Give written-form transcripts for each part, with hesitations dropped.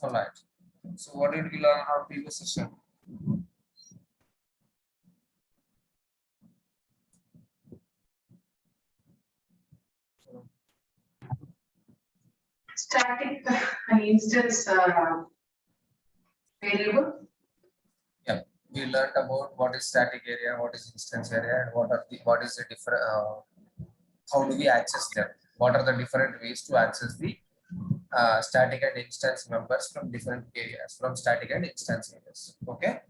All right. So what did we learn in our previous session? Static instance variable. Yeah, we learned about what is static area, what is instance area, and what is the different. How do we access them? What are the different ways to access the static and instance members from different areas, from static and instance areas? Okay.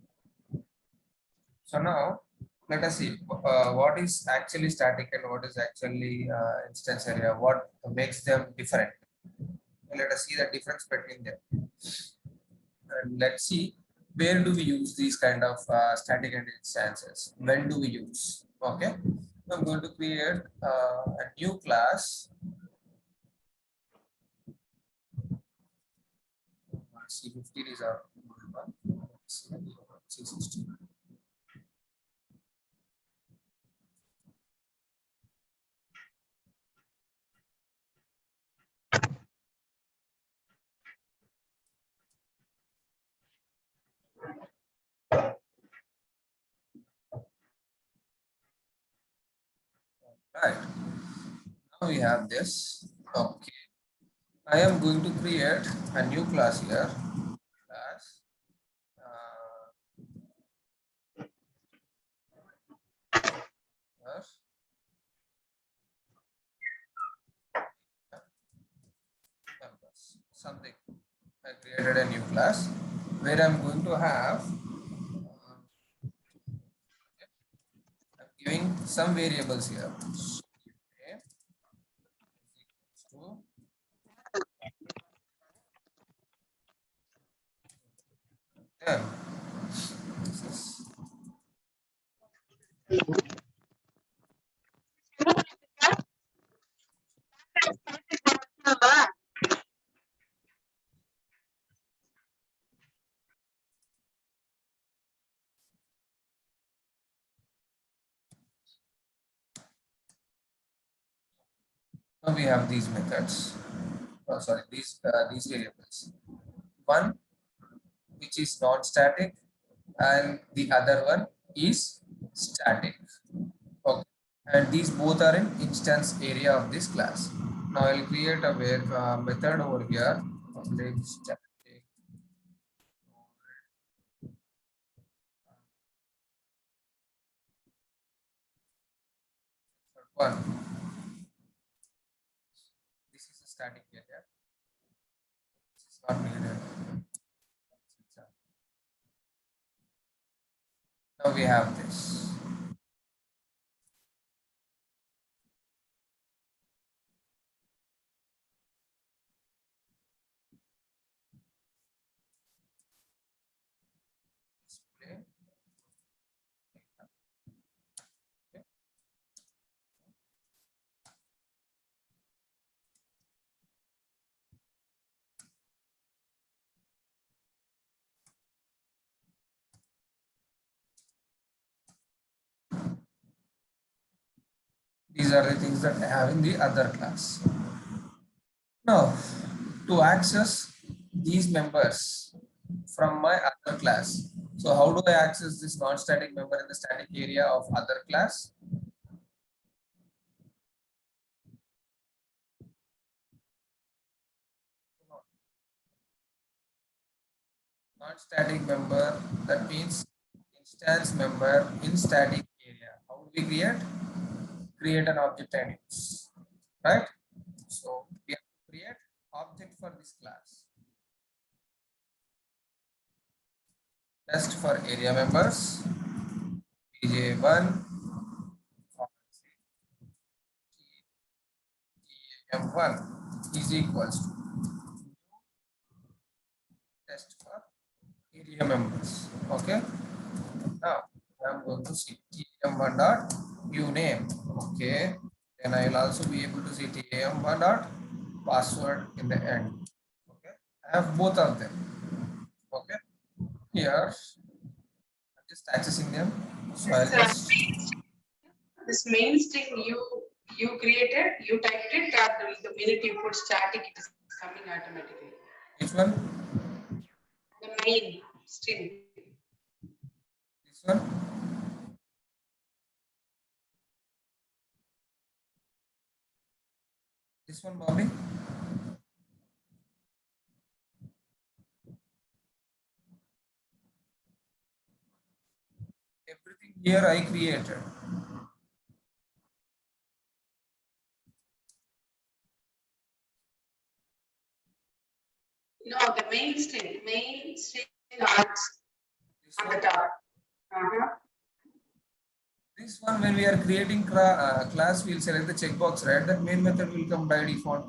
So now let us see what is actually static and what is actually instance area. What makes them different? Let us see the difference between them. And let's see where do we use these kind of static and instances. When do we use? Okay. I'm going to create a new class. C15 is our one. C16. Right. Now we have this. Okay. I am going to create a new class here. Class. Something. I created a new class where I'm going to have I'm giving some variables here. Okay. So, then this is now we have these methods. Oh, sorry, these variables. One which is non-static and the other one is static. Okay. And these both are in instance area of this class. Now I'll create a method over here. Public static one. This is a static area. This is not needed. Now we have this. Display. Okay. These are the things that I have in the other class. Now, to access these members from my other class. So how do I access this non-static member in the static area of other class? Non-static member, that means instance member in static area. How do we create? Create an object and use, right? So we have to create object for this class. Test for area members, pj1 TM1 is equals to test for area members. Okay. Now I'm going to see TM1 dot uname. Okay. Then I will also be able to see TM1 dot password in the end. Okay. I have both of them. Okay. Here I'm just accessing them. So I'll just This main string you created, you typed it, or the minute you put static, it is coming automatically. which one? main string. This one. This one, Bobby. Everything here I created. No, the main string arts on the top. This one, when we are creating class, we'll select the checkbox, right? That main method will come by default.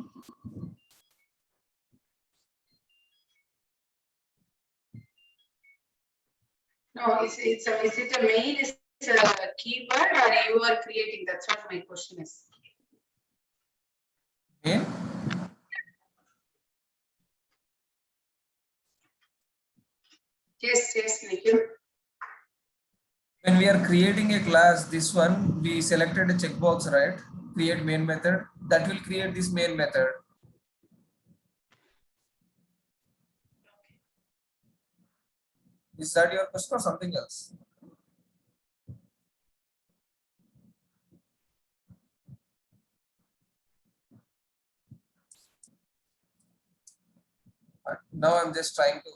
No, is it a main is a keyword or you are creating? That's what my question is. Main. Yes, Nikhil. When we are creating a class, this one, we selected a checkbox, right? Create main method. That will create this main method. Is that your question or something else? Now I'm just trying to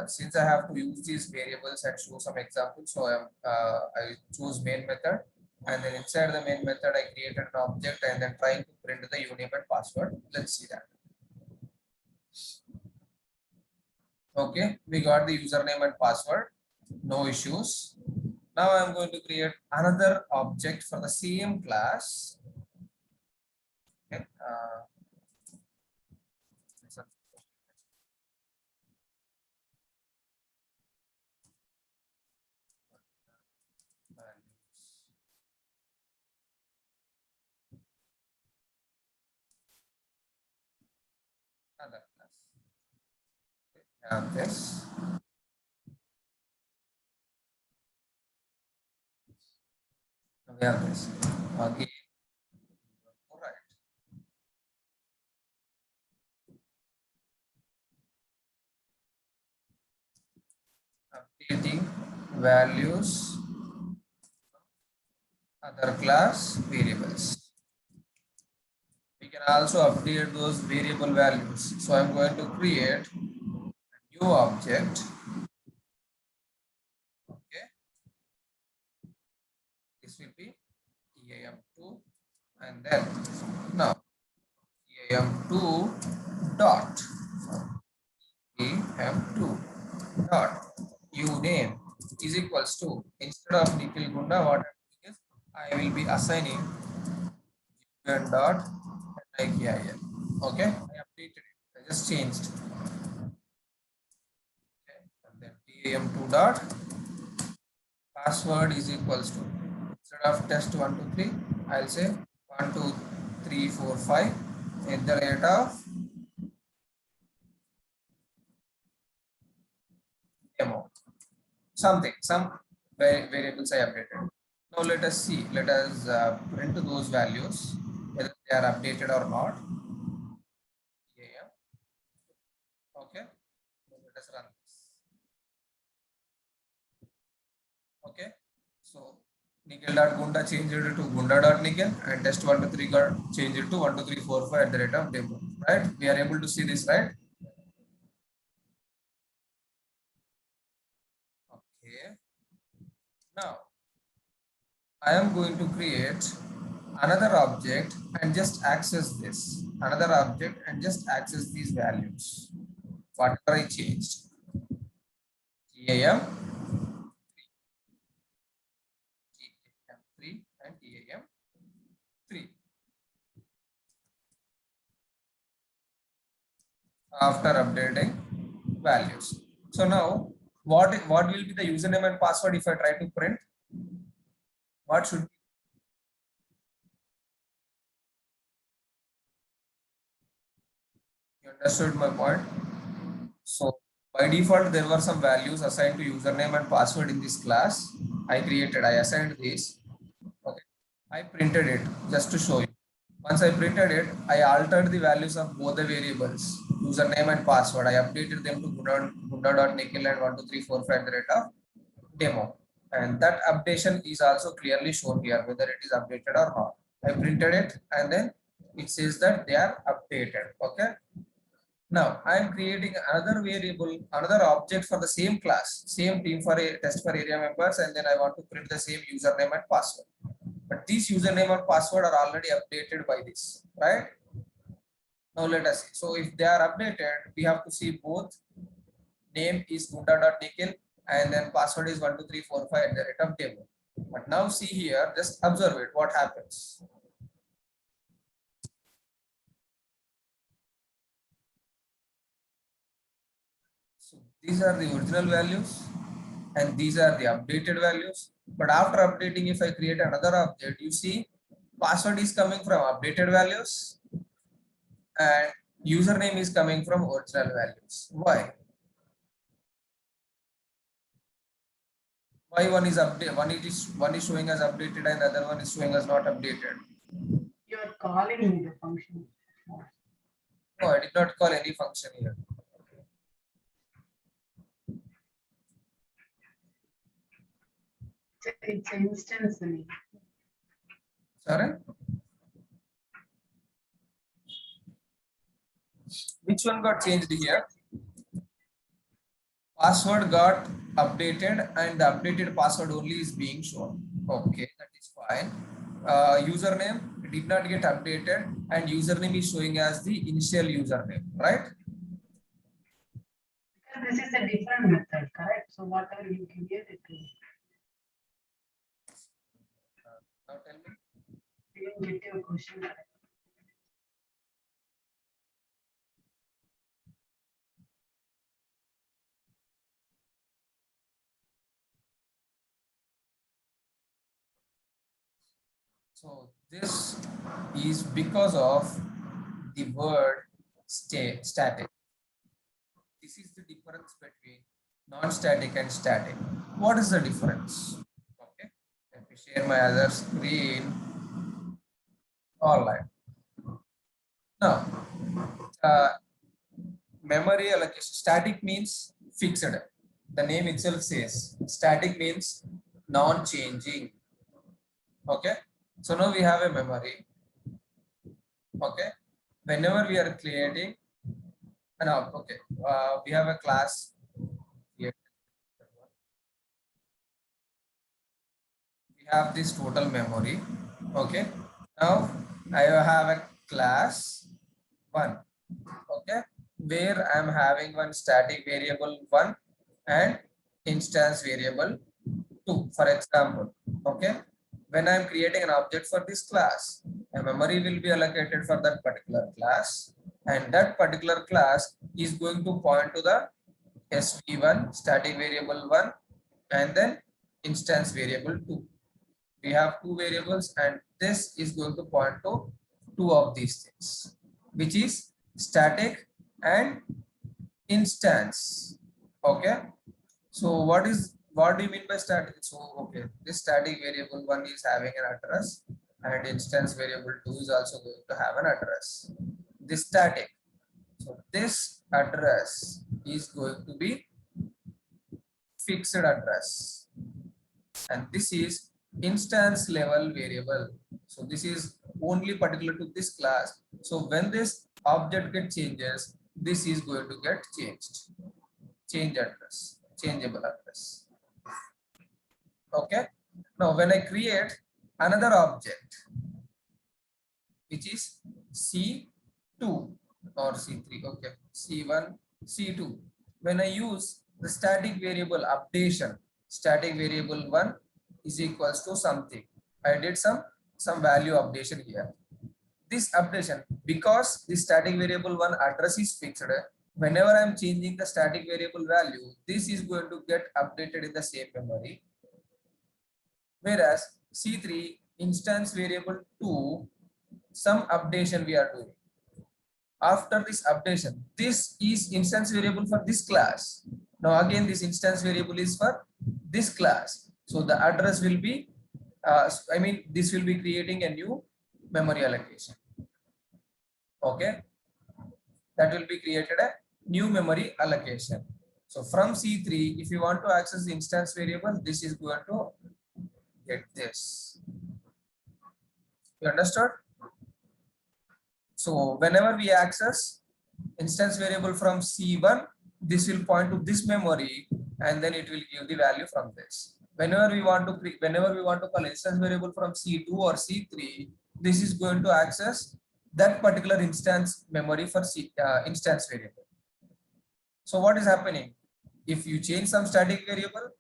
since I have to use these variables and show some examples, so I choose main method, and then inside the main method I created an object and then trying to print the username and password. Let's see that. Okay, we got the username and password, no issues. Now I'm going to create another object for the same class. Okay. Other class. And this. We have this. Okay. All right. Updating values, other class variables. We can also update those variable values. So I'm going to create a new object. Okay. This will be TAM2, and then now TAM2 dot TAM2 dot uname is equals to, instead of Nikhil Gunda, what I'm doing is I will be assigning UN dot NIKIL. Okay, I updated it. I just changed. Okay, and then TAM2 dot password is equals to, instead of test123, I'll say 12345 at the rate of demo. Something, some variables I updated. Now let us see, let us print those values, whether they are updated or not. Yeah. Okay, let us run this. Okay, so Nikhil.Gunda changed it to Gunda.Nikhil, and test123 got changed it to 12345 at the rate of demo. Right? We are able to see this, right? Okay. Now I am going to create another object and just access this. Another object and just access these values. Whatever I changed. TAM3 and TAM3. After updating values. So now what will be the username and password if I try to print? What should be? You understood my point? So by default, there were some values assigned to username and password in this class. I assigned this. Okay. I printed it just to show you. Once I printed it, I altered the values of both the variables, username and password. I updated them to gunda.nikhil and 12345 at the rate of demo. And that updation is also clearly shown here, whether it is updated or not. I printed it and then it says that they are updated. Okay. Now I am creating another variable, another object for the same class, same team for a test for area members, and then I want to print the same username and password. But these username and password are already updated by this, right? Now let us see. So if they are updated, we have to see both. Name is gunda.nikhil and then password is 12345 at the rate of demo. But now see here, just observe it, what happens. So these are the original values and these are the updated values. But after updating, if I create another object, you see password is coming from updated values and username is coming from original values. Why? Why one is updated, one is showing as updated and the other one is showing as not updated? You are calling the function. No, I did not call any function here. It's an instance name. Sorry? Which one got changed here? Password got updated and the updated password only is being shown. Okay, that is fine. Username did not get updated and username is showing as the initial username, right? Because this is a different method, correct? So whatever you create, it will. Now tell me. You didn't get your question correct. So this is because of the word static. This is the difference between non-static and static. What is the difference? Okay, let me share my other screen. All right. Now, memory allocation. Static means fixed. The name itself says static means non-changing. Okay. So now we have a memory. Okay. Whenever we are creating an okay, we have a class here. We have this total memory. Okay. Now I have a class 1. Okay, where I'm having one static variable 1 and instance variable 2, for example. Okay, when I'm creating an object for this class, a memory will be allocated for that particular class, and that particular class is going to point to the SV1 static variable 1 and then instance variable 2. We have two variables and this is going to point to two of these things, which is static and instance. Okay, so what do you mean by static? So okay, this static variable 1 is having an address and instance variable 2 is also going to have an address. This static, so this address is going to be fixed address and this is instance level variable. So this is only particular to this class. So when this object get changes, this is going to get changed. Change address, changeable address. Okay. Now when I create another object, which is C2 or C3, okay, C1, C2. When I use the static variable updation, static variable 1 is equals to something. I did some value updation here. This updation, because the static variable 1 address is fixed, whenever I am changing the static variable value, this is going to get updated in the same memory. Whereas C3 instance variable 2, some updation we are doing. After this updation, this is instance variable for this class. Now again, this instance variable is for this class. So the address will be, this will be creating a new memory allocation. Okay, that will be created a new memory allocation. So from C3, if you want to access the instance variable, this is going to get this. You understood? So whenever we access instance variable from C1, this will point to this memory, and then it will give the value from this. Whenever we want to call instance variable from C2 or C3, this is going to access that particular instance memory for instance variable. So what is happening? If you change some static variable,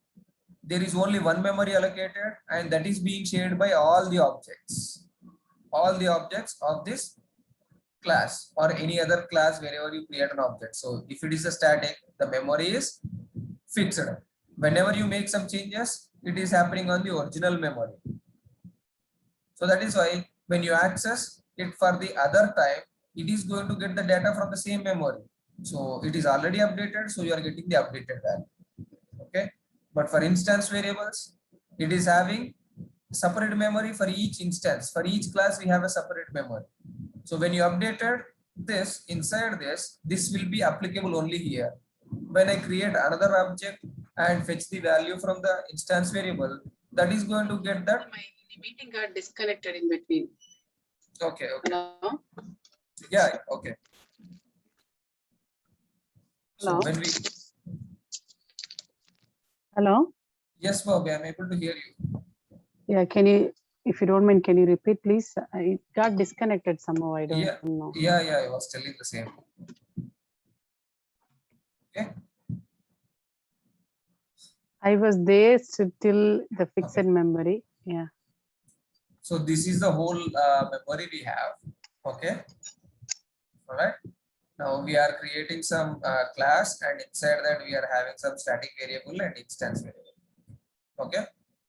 there is only one memory allocated, and that is being shared by all the objects of this class or any other class wherever you create an object. So if it is a static, the memory is fixed. Whenever you make some changes, it is happening on the original memory. So that is why when you access it for the other time, it is going to get the data from the same memory. So it is already updated, so you are getting the updated value. Okay, but for instance variables, it is having separate memory for each instance. For each class, we have a separate memory. So when you updated this inside this, this will be applicable only here. When I create another object and fetch the value from the instance variable, that is going to get that. My meeting got disconnected in between. Okay. Hello? Yeah. Okay. Hello? So when we. Hello? Yes, Bobby, I'm able to hear you. Yeah, can you, if you don't mind, can you repeat, please? It got disconnected somehow, I don't know. Yeah, I was telling the same. Okay. I was there till the fixed memory. Yeah. So this is the whole memory we have. Okay. All right. Now we are creating some class, and inside that we are having some static variable and instance variable. Okay.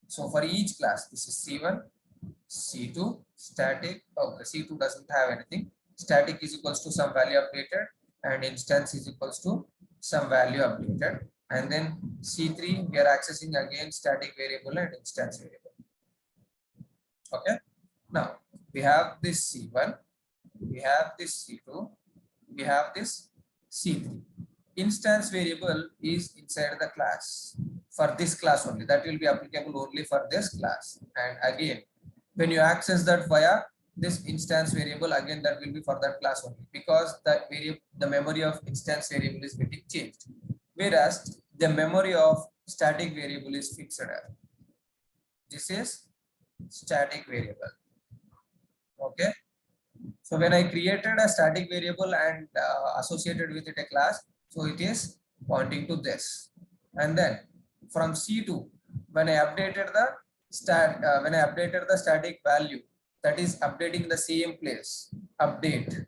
So for each class, this is C1, C2, static. Okay, C2 doesn't have anything. Static is equals to some value updated, and instance is equals to some value updated. And then C3, we are accessing again static variable and instance variable. Okay. Now we have this C1, we have this C2, we have this C3. Instance variable is inside the class for this class only. That will be applicable only for this class. And again, when you access that via this instance variable, again that will be for that class only, because that variable, the memory of instance variable is getting changed, whereas the memory of static variable is fixed. This is static variable. Okay. So when I created a static variable and associated with it a class, so it is pointing to this. And then from C2, when I updated the static value, that is updating the same place, update.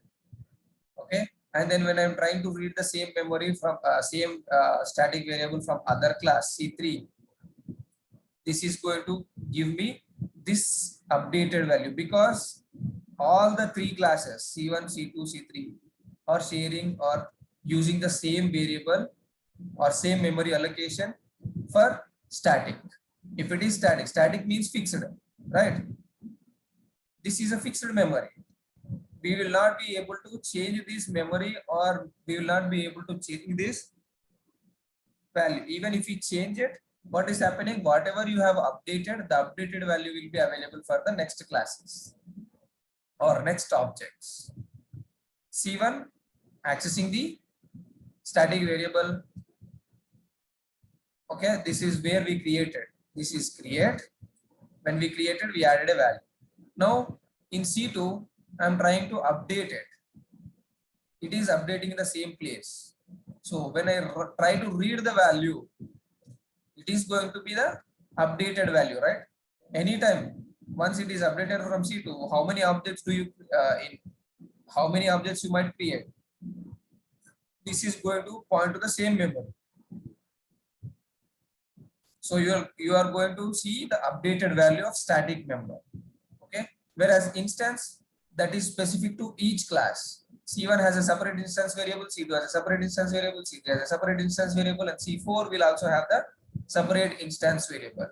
Okay. And then when I'm trying to read the same memory from same static variable from other class C3, this is going to give me this updated value, because all the three classes C1, C2, C3 are sharing or using the same variable or same memory allocation for static. If it is static, static means fixed, right? This is a fixed memory. We will not be able to change this memory, or we will not be able to change this value. Even if we change it, what is happening? Whatever you have updated, the updated value will be available for the next classes or next objects. C1 accessing the static variable. Okay, this is where we created. This is create. When we created, we added a value. Now in C2, I'm trying to update it. It is updating in the same place. So when I try to read the value, it is going to be the updated value, right? Anytime once it is updated from C2, how many objects do you how many objects you might create? This is going to point to the same memory. So you are going to see the updated value of static member. Okay. Whereas instance, that is specific to each class. C1 has a separate instance variable, C2 has a separate instance variable, C3 has a separate instance variable, and C4 will also have the separate instance variable.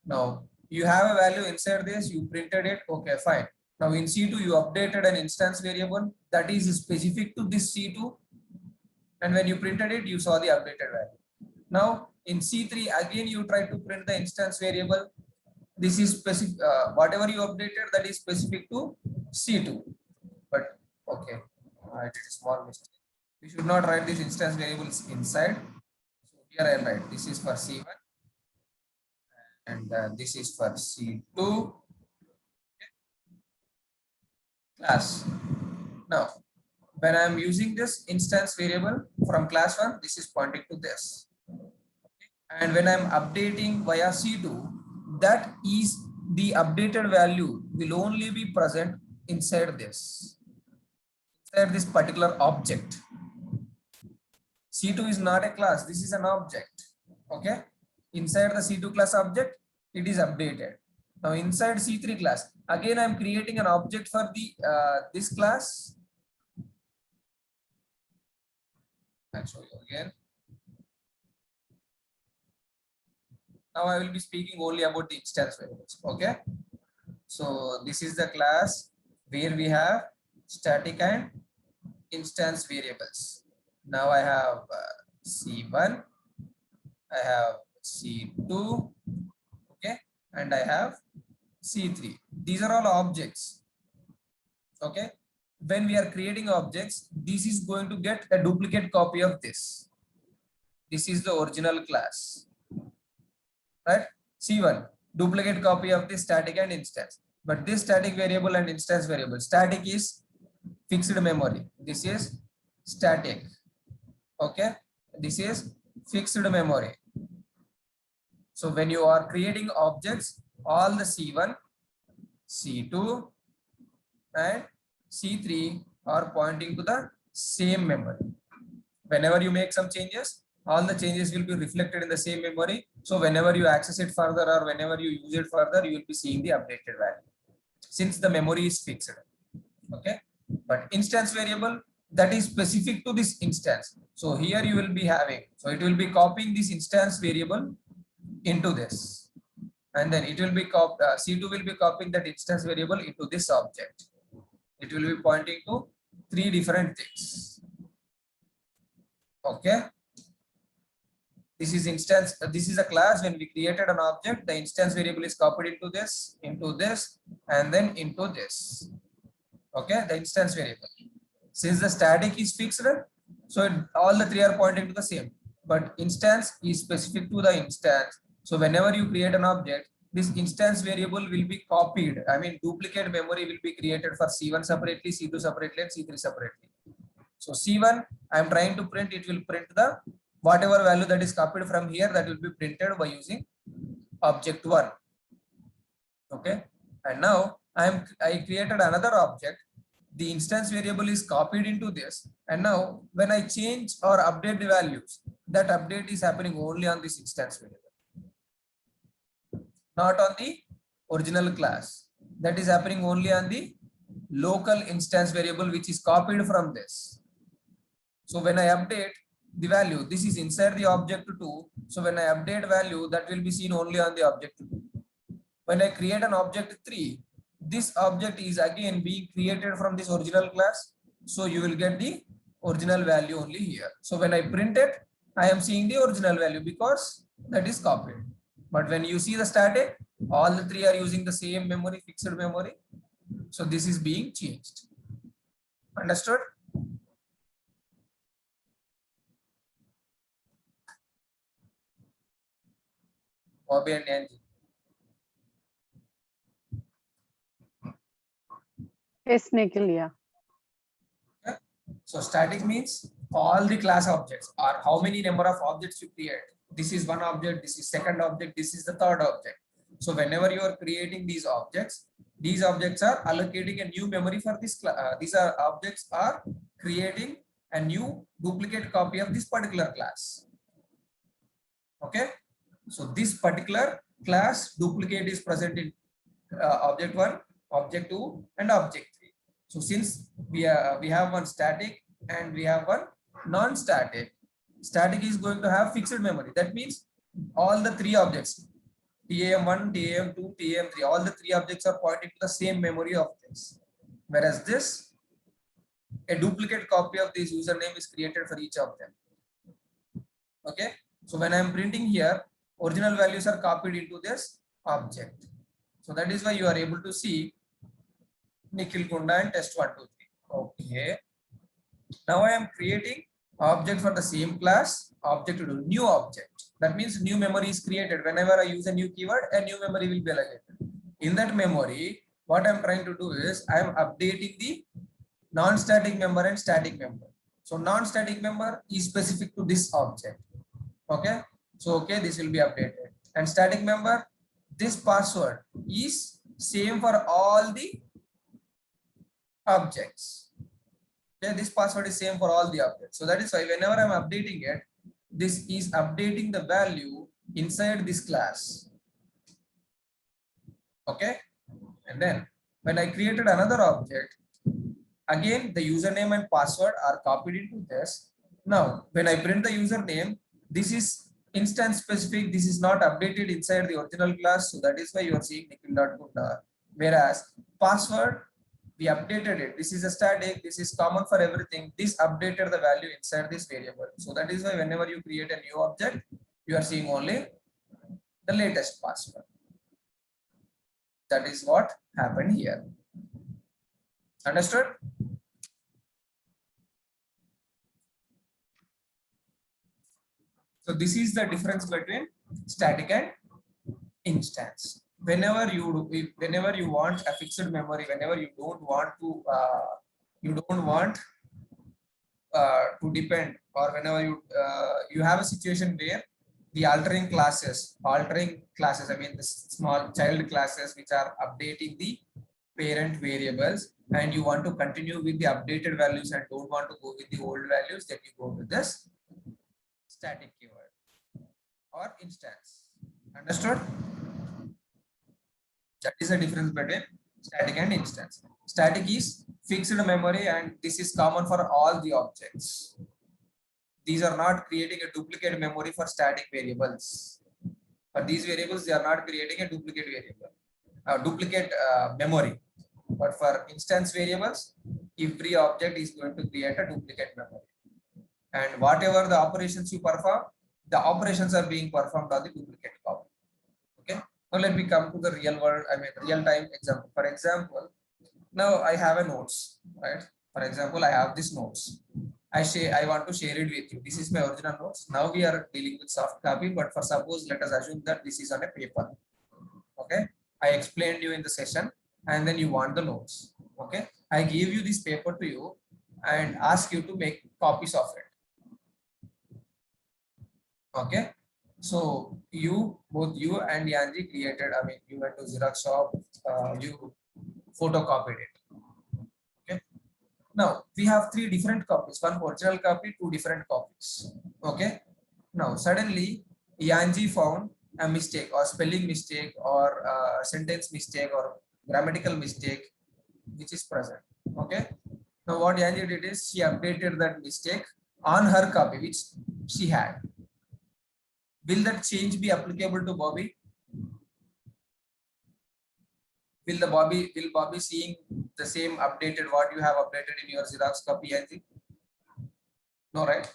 Now you have a value inside this, you printed it, okay, fine. Now in C2 you updated an instance variable that is specific to this C2, and when you printed it, you saw the updated value. Now in C3 again you try to print the instance variable. This is specific, whatever you updated that is specific to C2. But okay, I did a small mistake. We should not write these instance variables inside. So here I write this is for C1 and this is for C2 class. Now when I am using this instance variable from class 1, this is pointing to this. And when I am updating via C2, that is the updated value will only be present inside this particular object. C2 is not a class, this is an object. Okay, inside the C2 class object, it is updated. Now inside C3 class, again I am creating an object for the this class. I'll show you again. Now I will be speaking only about the instance variables. Okay, so this is the class where we have static and instance variables. Now I have C1, I have C2, okay, and I have C3. These are all objects. Okay, when we are creating objects, this is going to get a duplicate copy of this. This is the original class, right? C1, duplicate copy of the static and instance. But this static variable and instance variable, static is fixed memory. This is static. Okay, this is fixed memory. So when you are creating objects, all the C1, C2 and C3 are pointing to the same memory. Whenever you make some changes, all the changes will be reflected in the same memory. So whenever you access it further or whenever you use it further, you will be seeing the updated value since the memory is fixed. Okay, but instance variable, that is specific to this instance. So here you will be having, so it will be copying this instance variable into this, and then it will be C2 will be copying that instance variable into this object. It will be pointing to three different things. Okay, this is instance, this is a class. When we created an object, the instance variable is copied into this, and then into this. Okay, the instance variable. Since the static is fixed, so all the three are pointing to the same, but instance is specific to the instance. So whenever you create an object, this instance variable will be copied. I mean, duplicate memory will be created for C1 separately, C2 separately, and C3 separately. So C1, I am trying to print, it will print the whatever value that is copied from here, that will be printed by using object 1. Okay, and now I created another object. The instance variable is copied into this, and now when I change or update the values, that update is happening only on this instance variable, not on the original class. That is happening only on the local instance variable, which is copied from this. So when I update the value, this is inside the object 2. So when I update value, that will be seen only on the object 2. When I create an object 3, this object is again being created from this original class. So you will get the original value only here. So when I print it, I am seeing the original value because that is copied. But when you see the static, all the three are using the same memory, fixed memory. So this is being changed. Understood? Bobby and Angie. Yes, Nikhil, yeah. Okay. So static means all the class objects, or how many number of objects you create. This is one object, this is second object, this is the third object. So whenever you are creating these objects are allocating a new memory for this class. These are objects are creating a new duplicate copy of this particular class. Okay, so this particular class duplicate is present in object 1, object 2, and object 3. So since we have one static and we have one non-static, static is going to have fixed memory. That means all the three objects, TAM1, TAM2, TAM3, all the three objects are pointing to the same memory of this. Whereas this, a duplicate copy of this username is created for each of them. Okay, So when I am printing here, original values are copied into this object. So that is why you are able to see Nikhil Kunda and test 1, 2, 3. Okay. Now I am creating object for the same class, object to do new object. That means new memory is created. Whenever I use a new keyword, a new memory will be allocated. In that memory, what I'm trying to do is I am updating the non-static member and static member. So non-static member is specific to this object. Okay. So okay, this will be updated. And static member, this password is same for all the objects. Okay, this password is same for all the objects. So that is why whenever I'm updating it, this is updating the value inside this class. Okay. And then when I created another object, again the username and password are copied into this. Now when I print the username, this is instance specific. This is not updated inside the original class. So that is why you are seeing Nikhil.Kunda. Whereas password, we updated it. This is a static. This is common for everything. This updated the value inside this variable. So that is why whenever you create a new object, you are seeing only the latest password. That is what happened here. Understood? So this is the difference between static and instance. Whenever you want a fixed memory, whenever you don't want to depend, or whenever you have a situation where the altering classes, I mean the small child classes which are updating the parent variables, and you want to continue with the updated values and don't want to go with the old values, then you go with this static keyword or instance. Understood? That is the difference between static and instance. Static is fixed memory, and this is common for all the objects. These are not creating a duplicate memory for static variables. For these variables, they are not creating a duplicate memory. But for instance variables, every object is going to create a duplicate memory. And whatever the operations you perform, the operations are being performed on the duplicate copy. Okay. Now let me come to the real world, real time example. For example, now I have a notes, right? For example, I have this notes. I want to share it with you. This is my original notes. Now we are dealing with soft copy, but for suppose, let us assume that this is on a paper. Okay. I explained you in the session, and then you want the notes. Okay. I give you this paper to you and ask you to make copies of it. Okay. So both you and Yanji created, you went to Xerox shop, you photocopied it. Okay. Now we have 3 different copies, one original copy, 2 different copies. Okay. Now suddenly Yanji found a mistake or spelling mistake or sentence mistake or grammatical mistake which is present. Okay. Now what Yanji did is she updated that mistake on her copy which she had. Will that change be applicable to Bobby? Will Bobby seeing the same updated what you have updated in your Xerox copy, Yanji? No, right?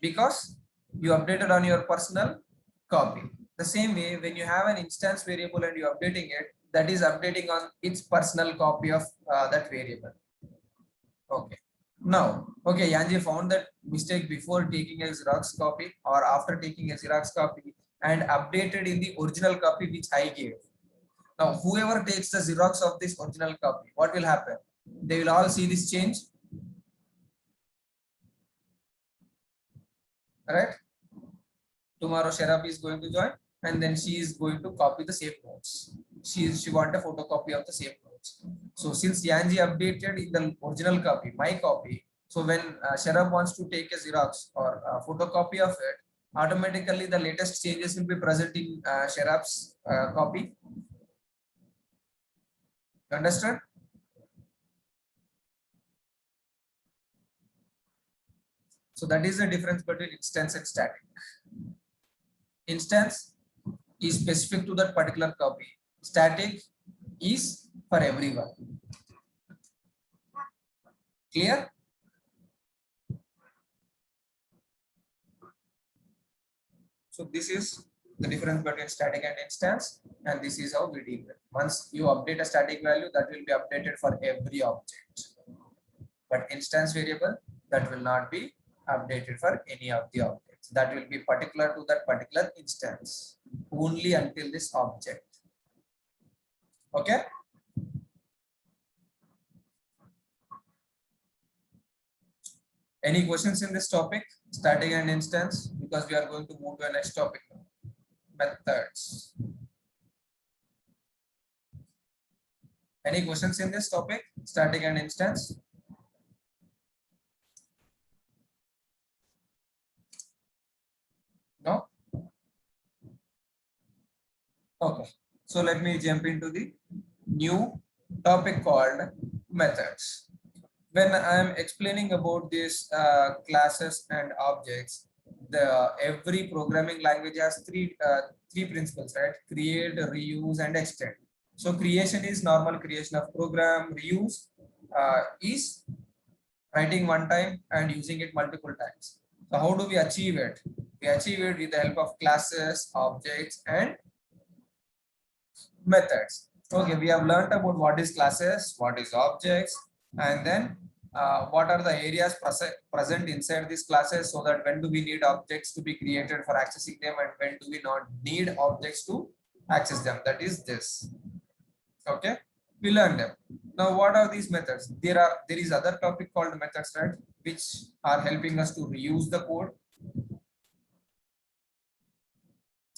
Because you updated on your personal copy. The same way, when you have an instance variable and you're updating it, that is updating on its personal copy of that variable. Okay. Now, okay, Yanji found that mistake before taking a Xerox copy or after taking a Xerox copy and updated in the original copy which I gave. Now, whoever takes the Xerox of this original copy, what will happen? They will all see this change. Right? Tomorrow Sharaf is going to join, and then she is going to copy the same notes. She want a photocopy of the same notes. So since Yanji updated in the original copy, my copy, so when Sharaf wants to take a Xerox or a photocopy of it, automatically the latest changes will be present in Sharaf's copy. Understood? So that is the difference between instance and static. Instance is specific to that particular copy. Static is for everyone. Clear? So this is the difference between static and instance, and this is how we deal with. Once you update a static value, that will be updated for every object. But instance variable, that will not be updated for any of the objects. That will be particular to that particular instance only until this object. Okay. Any questions in this topic, static and instance? Because we are going to move to the next topic now. Methods. Any questions in this topic, static and instance? No? Okay. So let me jump into the new topic called methods. When I am explaining about these classes and objects, every programming language has three principles, right? Create, reuse, and extend. So creation is normal creation of program. Reuse is writing one time and using it multiple times. So how do we achieve it? We achieve it with the help of classes, objects, and methods. Okay, we have learned about what is classes, what is objects, and then what are the areas present inside these classes, so that when do we need objects to be created for accessing them, and when do we not need objects to access them. That is this. Okay, we learn them. Now what are these methods? There is other topic called methods, right, which are helping us to reuse the code.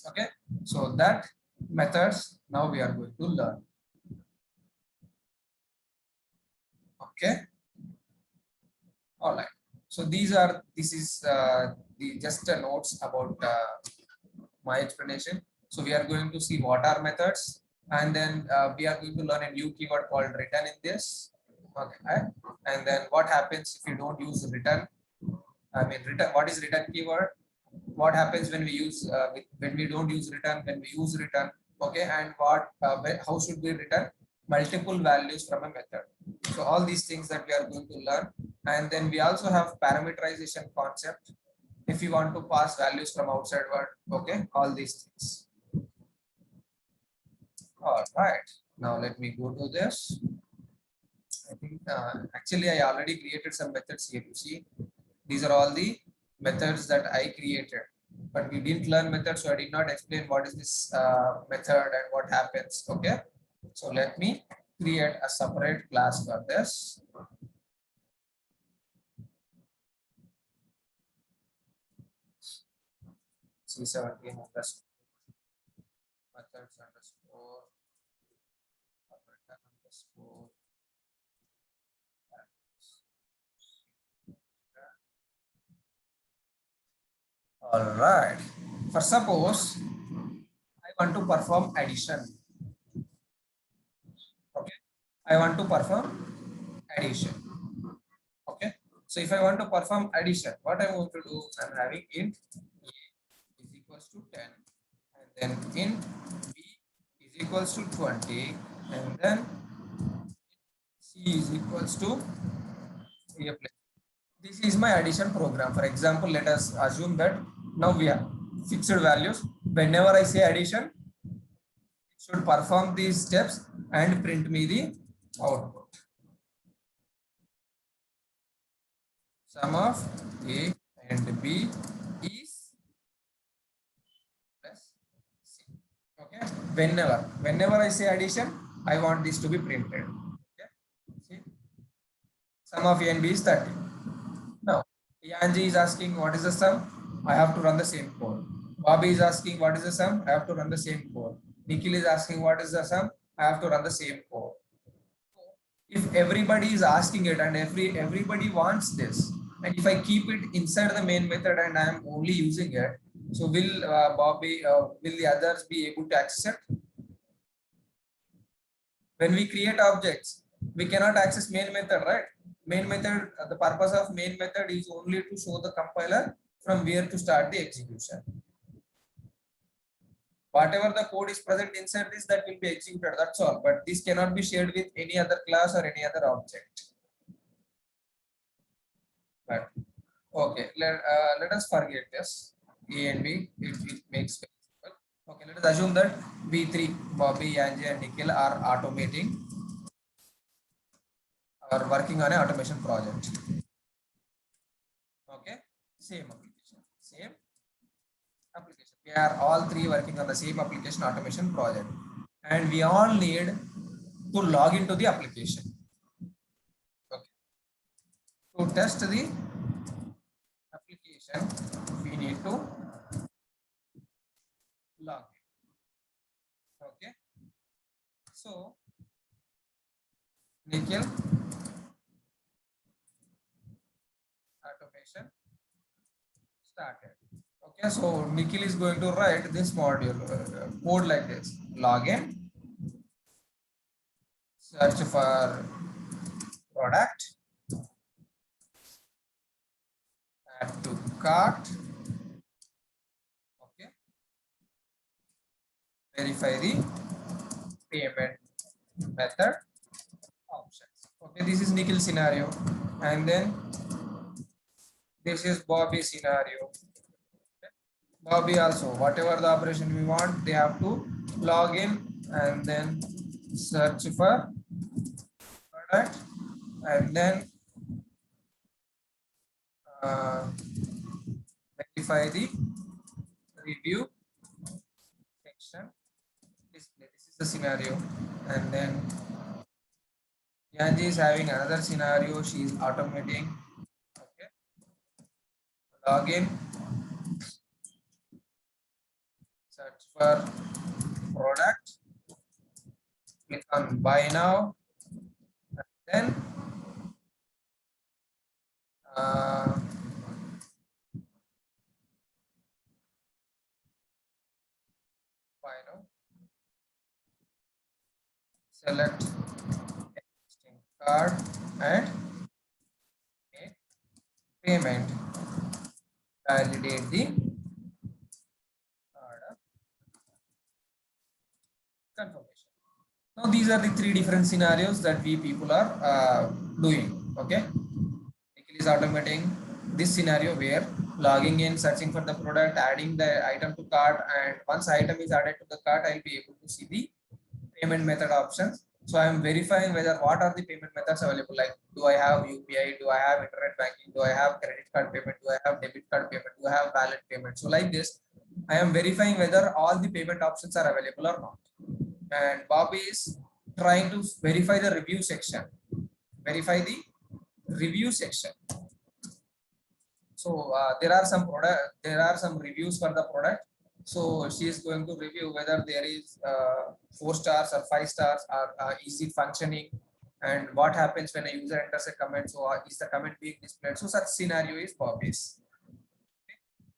Okay, so that methods now we are going to learn. Okay, all right. So this is just notes about my explanation. So we are going to see what are methods, and then we are going to learn a new keyword called return in this. Okay, and then what happens if you don't use return? I mean, return. What is return keyword? What happens when we use when we don't use return? When we use return, okay, and what how should we return multiple values from a method? So all these things that we are going to learn, and then we also have parameterization concept. If you want to pass values from outside world, okay, all these things. All right, now let me go to this. I think actually I already created some methods here. You see, these are all the methods that I created, but we didn't learn methods, so I did not explain what is this method and what happens. Okay, so let me create a separate class for this. C17 underscore methods underscore underscore. All right. For suppose I want to perform addition. Okay. I want to perform addition. Okay. So if I want to perform addition, what I'm going to do, I'm having int a is equals to 10, and then int b is equals to 20, and then c is equals to a plus. This is my addition program. For example, let us assume that now we have fixed values. Whenever I say addition, it should perform these steps and print me the output. Sum of A and B is plus C. Okay. Whenever I say addition, I want this to be printed. Okay. See? Sum of A and B is 30. Now, Yanji is asking what is the sum? I have to run the same code. Bobby is asking what is the sum? I have to run the same code. Nikhil is asking what is the sum? I have to run the same code. If everybody is asking it and everybody wants this, and if I keep it inside the main method and I am only using it, so will Bobby, will the others be able to access it? When we create objects, we cannot access main method, right? Main method, the purpose of main method is only to show the compiler from where to start the execution. Whatever the code is present inside this, that will be executed, that's all. But this cannot be shared with any other class or any other object. But okay, let us forget this. A and B, it makes very simple. Okay, let us assume that we three, Bobby, Yanji, and Nikhil, are automating or working on an automation project. Okay, same application, same application. We are all three working on the same application automation project, and we all need to log into the application. Okay, to test the application, we need to log in. Okay, so Nikhil, automation started. Okay, so Nikhil is going to write this module code like this: login, search for product, add to cart. Okay, verify the payment method options. Okay, this is Nikhil scenario, and then this is Bobby scenario. Bobby also, whatever the operation we want, they have to log in and then search for product and then verify the review section. This is the scenario, and then Yanji is having another scenario. She is automating. Okay, login, search for product, click on buy now, and then buy now, select existing card and make payment, validate the order confirmation. Now these are the three different scenarios that we people are doing. Okay, Nikhil is automating this scenario where logging in, searching for the product, adding the item to cart, and once item is added to the cart, I'll be able to see the payment method options. So I am verifying whether what are the payment methods available. Like, do I have UPI? Do I have internet banking? Do I have credit card payment? Do I have debit card payment? Do I have wallet payment? So like this, I am verifying whether all the payment options are available or not. And Bobby is trying to verify the review section. Verify the review section. So there are some reviews for the product. So she is going to review whether there is 4 stars or 5 stars, or is it functioning, and what happens when a user enters a comment. So is the comment being displayed? So such scenario is Bobby's.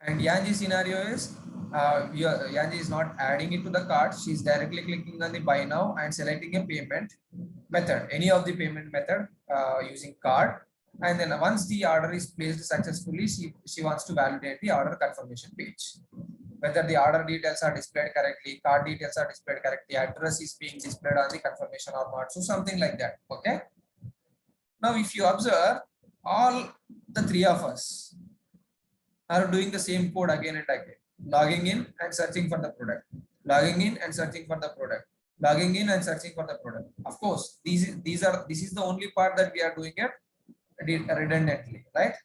And Yanji scenario is Yanji is not adding it to the cart. She's directly clicking on the buy now and selecting a payment method, any of the payment method using card. And then once the order is placed successfully, she wants to validate the order confirmation page, whether the order details are displayed correctly, card details are displayed correctly, address is being displayed on the confirmation or not. So something like that. Okay. Now, if you observe, all the three of us are doing the same code again and again, logging in and searching for the product, logging in and searching for the product, logging in and searching for the product. Of course, this is the only part that we are doing it redundantly, right?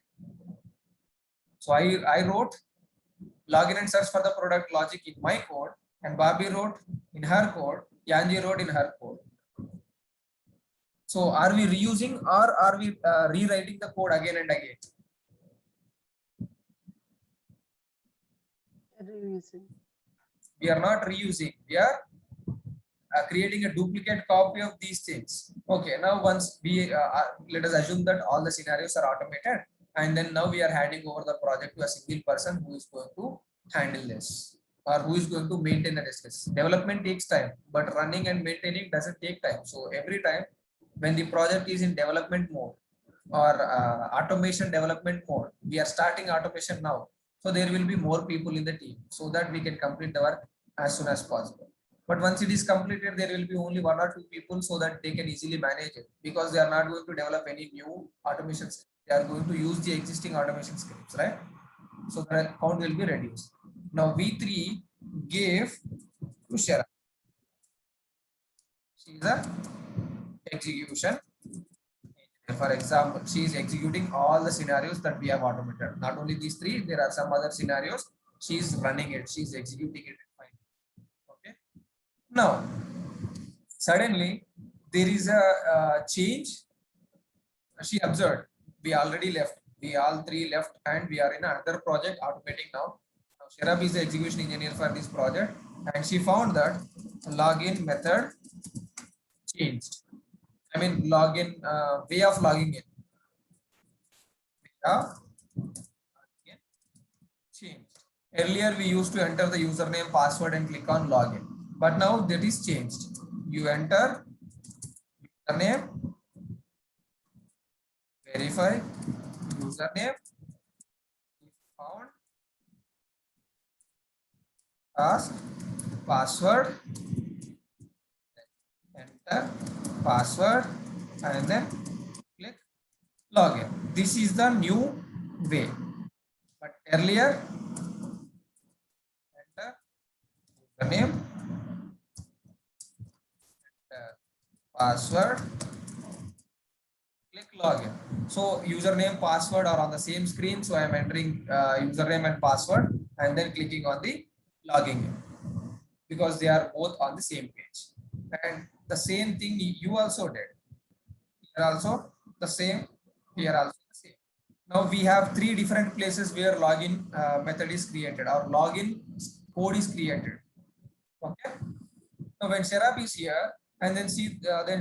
So I wrote login and search for the product logic in my code, and Bobby wrote in her code, Yanji wrote in her code. So are we reusing or are we rewriting the code again and again? Reusing. We are not reusing. We are creating a duplicate copy of these things. Okay, now once we let us assume that all the scenarios are automated, and then now we are handing over the project to a single person who is going to handle this, or who is going to maintain the test. Development takes time, but running and maintaining doesn't take time. So every time when the project is in development mode or automation development mode, we are starting automation now. So there will be more people in the team so that we can complete the work as soon as possible. But once it is completed, there will be only 1 or 2 people so that they can easily manage it, because they are not going to develop any new automation script. They are going to use the existing automation scripts, right? So the count will be reduced. Now V3 gave to Sharab. She is a execution. For example, she is executing all the scenarios that we have automated. Not only these three, there are some other scenarios. She is running it. She is executing it. Okay. Now, suddenly there is a change. She observed. We already left. We all three left, and we are in another project automating now. Now, Sharab is the execution engineer for this project, and she found that login method changed. I mean, login way of logging in. Changed. Earlier, we used to enter the username, password, and click on login. But now that is changed. You enter username, verify username, found, ask password, enter password, and then click login. This is the new way. But earlier, enter username, enter password, click login. So username, password are on the same screen. So I am entering username and password and then clicking on the logging in because they are both on the same page. And the same thing you also did. Here also the same. Here also the same. Now we have three different places where login method is created or login code is created. Okay. Now when Sharab is here, and then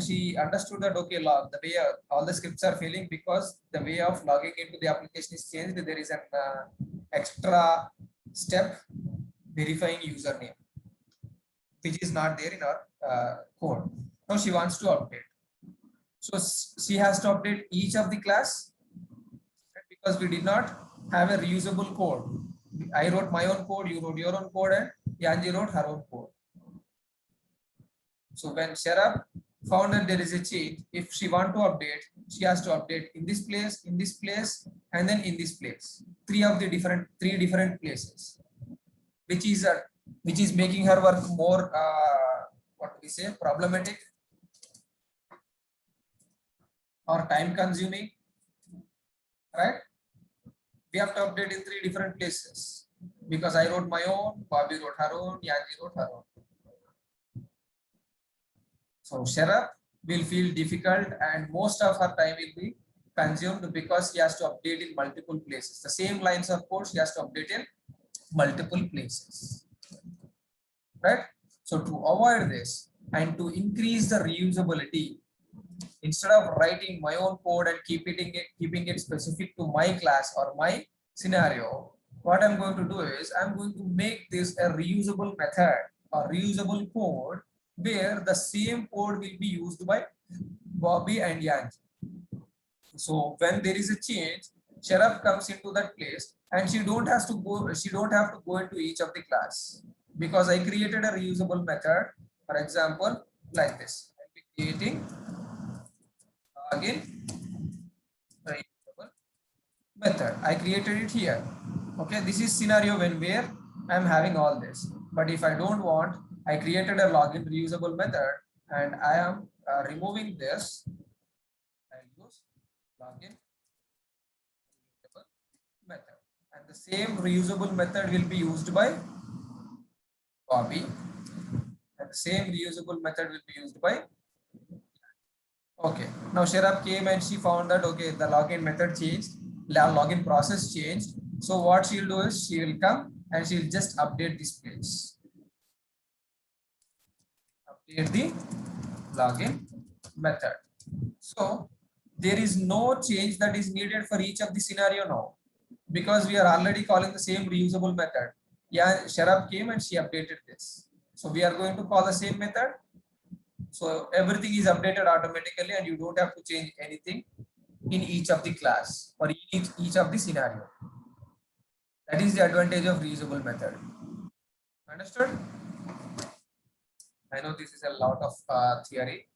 she understood that okay, the way all the scripts are failing because the way of logging into the application is changed. There is an extra step verifying username, which is not there in our code. Now she wants to update. So she has to update each of the class because we did not have a reusable code. I wrote my own code, you wrote your own code, and Yanji wrote her own code. So when Sharab found that there is a change, if she want to update, she has to update in this place, and then in this place. Three different places, which is making her work more what we say problematic or time consuming, right? We have to update in three different places because I wrote my own, Bobby wrote her own, Yanji wrote her own. So Sharab will feel difficult and most of her time will be consumed because she has to update in multiple places. The same lines of code she has to update in multiple places, right? So to avoid this and to increase the reusability, instead of writing my own code and keeping it specific to my class or my scenario, what I'm going to do is I'm going to make this a reusable method or reusable code where the same code will be used by Bobby and Yanji. So when there is a change, Sharab comes into that place and she don't have to go into each of the class because I created a reusable method. For example, like this. I'll be creating login reusable method. I created it here. Okay, this is scenario where I'm having all this. But if I don't want, I created a login reusable method and I am removing this. I'll use login reusable method. And the same reusable method will be used by Bobby. And the same reusable method will be used by. Okay. Now Sharab came and she found that okay, the login method changed, login process changed. So what she'll do is she will come and she'll just update this page. Update the login method. So there is no change that is needed for each of the scenario now because we are already calling the same reusable method. Yeah, Sharab came and she updated this. So we are going to call the same method. So everything is updated automatically and you don't have to change anything in each of the class or each of the scenario. That is the advantage of reusable method. Understood? I know this is a lot of theory.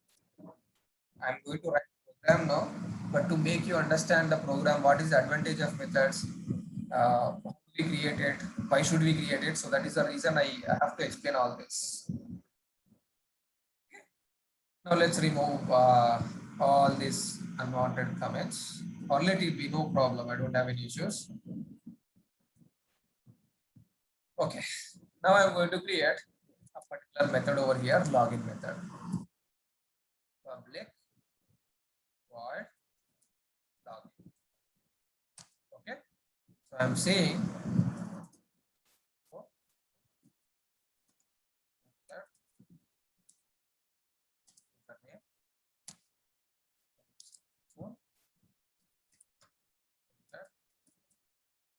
I'm going to write a program now, but to make you understand the program, what is the advantage of methods, how do we create it? Why should we create it? So that is the reason I have to explain all this. Now let's remove all these unwanted comments, or let it be, no problem. I don't have any issues. Okay, now I'm going to create a particular method over here, login method. Public void login. Okay, so I'm saying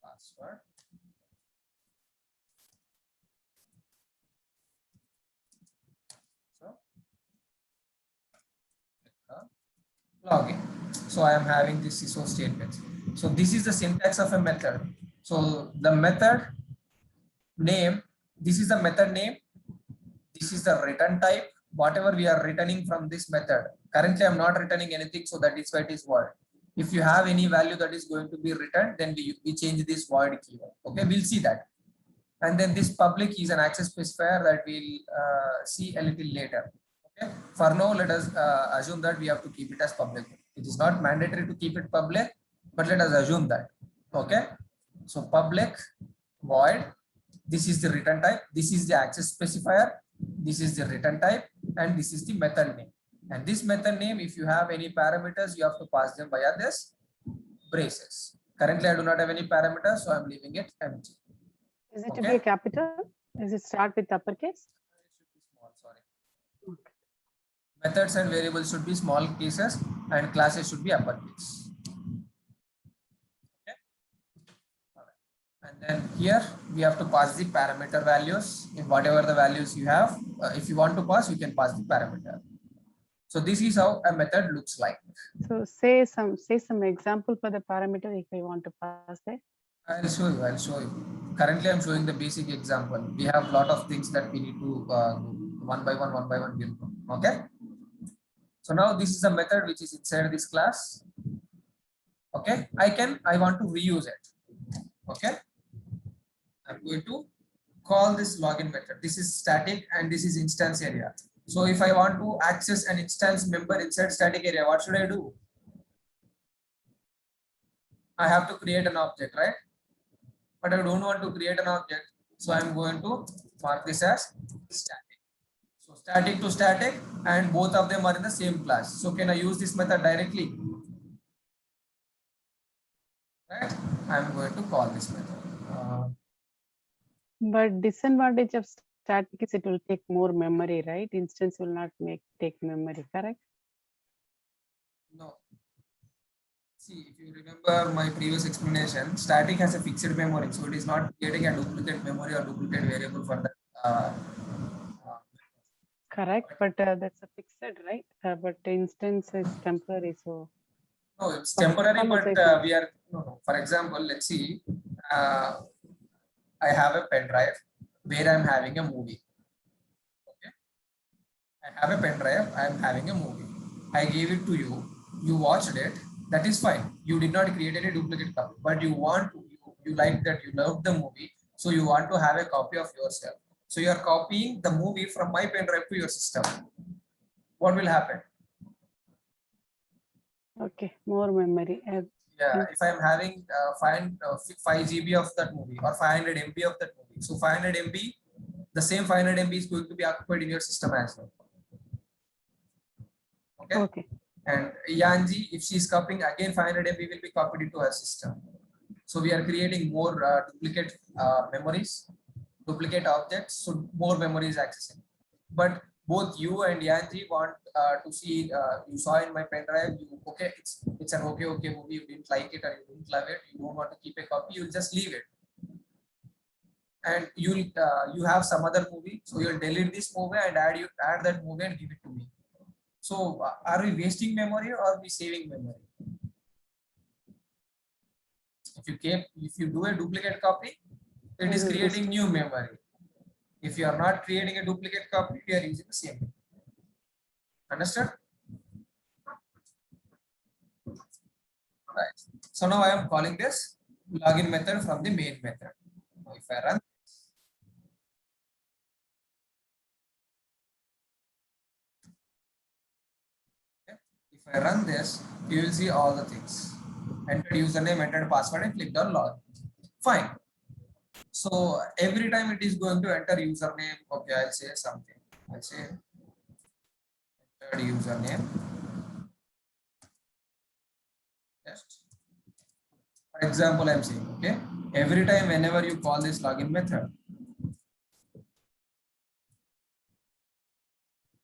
password. So login. So I am having this ISO statement. So this is the syntax of a method. So the method name, this is the method name. This is the return type. Whatever we are returning from this method. Currently, I'm not returning anything, so that is why it is void. If you have any value that is going to be returned, then we change this void keyword. Okay, we'll see that. And then this public is an access specifier that we'll see a little later. Okay. For now, let us assume that we have to keep it as public. It is not mandatory to keep it public, but let us assume that. Okay. So public void. This is the return type. This is the access specifier. This is the return type, and this is the method name. And this method name, if you have any parameters, you have to pass them via this braces. Currently, I do not have any parameters, so I'm leaving it empty. Is it to be a capital? Does it start with uppercase? It should be small, sorry. Okay. Methods and variables should be small cases, and classes should be uppercase. Okay. All right. And then here we have to pass the parameter values. In whatever the values you have, if you want to pass, you can pass the parameter. So this is how a method looks like. So say some example for the parameter if I want to pass it. I'll show you. I'll show you. Currently, I'm showing the basic example. We have a lot of things that we need to one by one we'll do. Okay. So now this is a method which is inside this class. Okay. I want to reuse it. Okay. I'm going to call this login method. This is static and this is instance area. So if I want to access an instance member inside static area, what should I do? I have to create an object, right? But I don't want to create an object. So I'm going to mark this as static. So static to static, and both of them are in the same class. So can I use this method directly? Right? I'm going to call this method. But disadvantage of static is it will take more memory, right? Instance will not take memory, correct? No. See, if you remember my previous explanation, static has a fixed memory, so it is not creating a duplicate memory or duplicate variable for that. Correct, but that's a fixed, right? But instance is temporary, so. No, it's temporary, but we are, no. For example, let's see, I have a pen drive where I'm having a movie. Okay. I have a pen drive, I'm having a movie. I gave it to you, you watched it, that is fine. You did not create any duplicate copy, but you want to, you like that, you love the movie, so you want to have a copy of yourself. So you are copying the movie from my pen drive to your system. What will happen? Okay, more memory. Yeah, if I'm having 5 GB of that movie or 500 MB of that movie, so 500 MB, the same 500 MB is going to be occupied in your system as well. Okay. Okay. And Yanji, if she's copying again 500 MB will be copied into her system. So we are creating more duplicate memories, duplicate objects, so more memory is accessing. But both you and Yanji want to see, you saw in my pen drive, okay, it's an okay movie, you didn't like it or you didn't love it, you don't want to keep a copy, you'll just leave it. And you have some other movie, so you'll delete this movie and add that movie and give it to me. So are we wasting memory or are we saving memory? If you do a duplicate copy, it is creating new memory. If you are not creating a duplicate copy, we are using the same. Understood? Right. So now I am calling this login method from the main method. Now if I run this, okay, if I run this, you will see all the things. Entered username, entered password, and clicked on login. Fine. So every time it is going to enter username. Okay, I'll say something. I'll say entered username. Test. For example, I'm saying, okay, every time whenever you call this login method,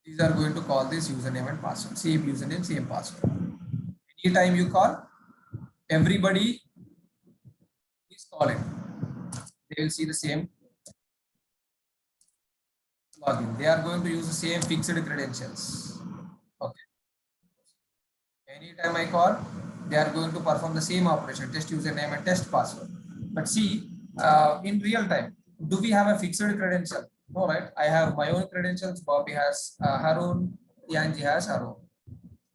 these are going to call this username and password, same username, same password. Anytime you call, everybody is calling. They will see the same login. They are going to use the same fixed credentials. Okay. Anytime I call, they are going to perform the same operation, test username and test password. But see, in real time, do we have a fixed credential? No, right? I have my own credentials. Bobby has her own. Yanji has her own.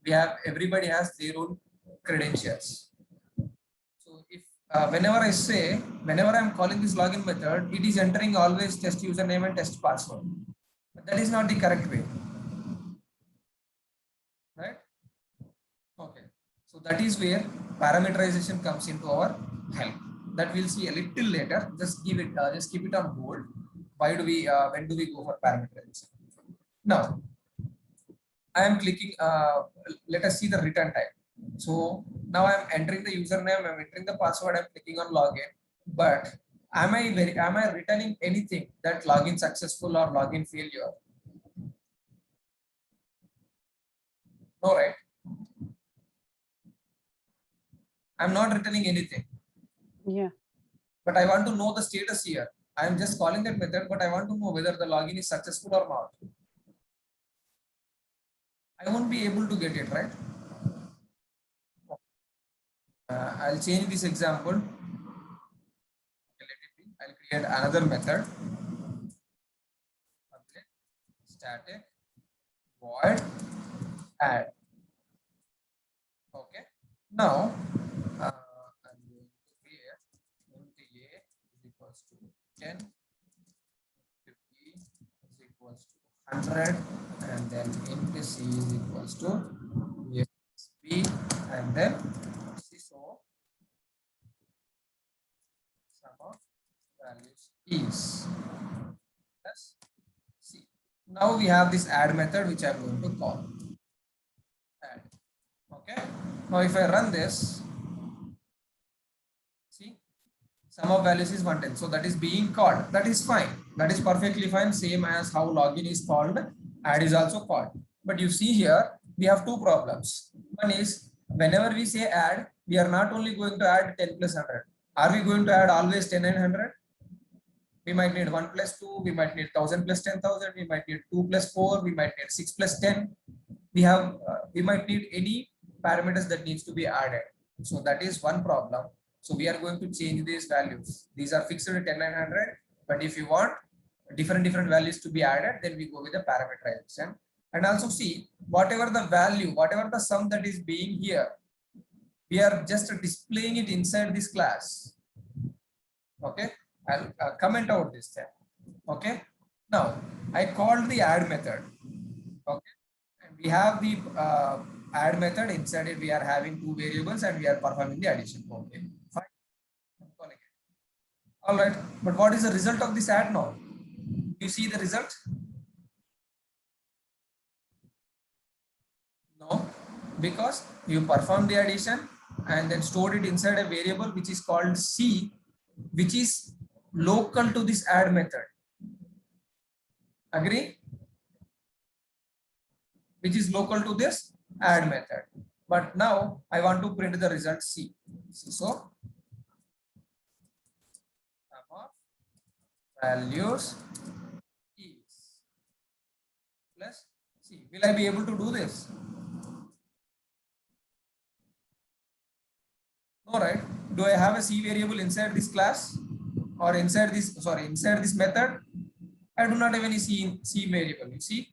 We have, everybody has their own credentials. So if whenever I say, whenever I'm calling this login method, it is entering always test username and test password. But that is not the correct way, right? Okay. So that is where parameterization comes into our help. That we'll see a little later. Just give it, just keep it on hold. Why do we, when do we go for parameterization? Now, I am clicking, let us see the return time. So now I'm entering the username, I'm entering the password, I'm clicking on login. But am I returning anything that login successful or login failure? No, right? I'm not returning anything. Yeah. But I want to know the status here. I am just calling that method, but I want to know whether the login is successful or not. I won't be able to get it, right? I'll change this example. Okay, let it be. I'll create another method. Public static void add. Okay. Now I'm going to create int a is equals to 10, 50 is equals to 100, and then int c is equals to b, and then so sum of values is plus c. Now we have this add method which I'm going to call add. Okay. Now if I run this, see, sum of values is 110. So that is being called. That is fine. That is perfectly fine. Same as how login is called, add is also called. But you see here, we have two problems. One is whenever we say add, we are not only going to add 10 plus 100. Are we going to add always 10 and 100? We might need 1 plus 2, we might need 1000 plus 10,000, we might need 2 plus 4, we might need 6 plus 10. We might need any parameters that needs to be added. So that is one problem. So we are going to change these values. These are fixed at 10 and 100. But if you want different values to be added, then we go with the parameterization. And also see, whatever the value, whatever the sum that is being here, we are just displaying it inside this class. Okay, I'll comment out this thing. Okay, now I called the add method. Okay, and we have the add method. Inside it, we are having two variables and we are performing the addition. Okay, fine. I'm calling it. All right, but what is the result of this add now? You see the result? No, because you perform the addition and then stored it inside a variable which is called C, which is local to this add method. Agree? Which is local to this add method. But now I want to print the result C. So sum of values is plus C. Will I be able to do this? No, right? Do I have a C variable inside this class or inside this method? I do not have any C variable. You see,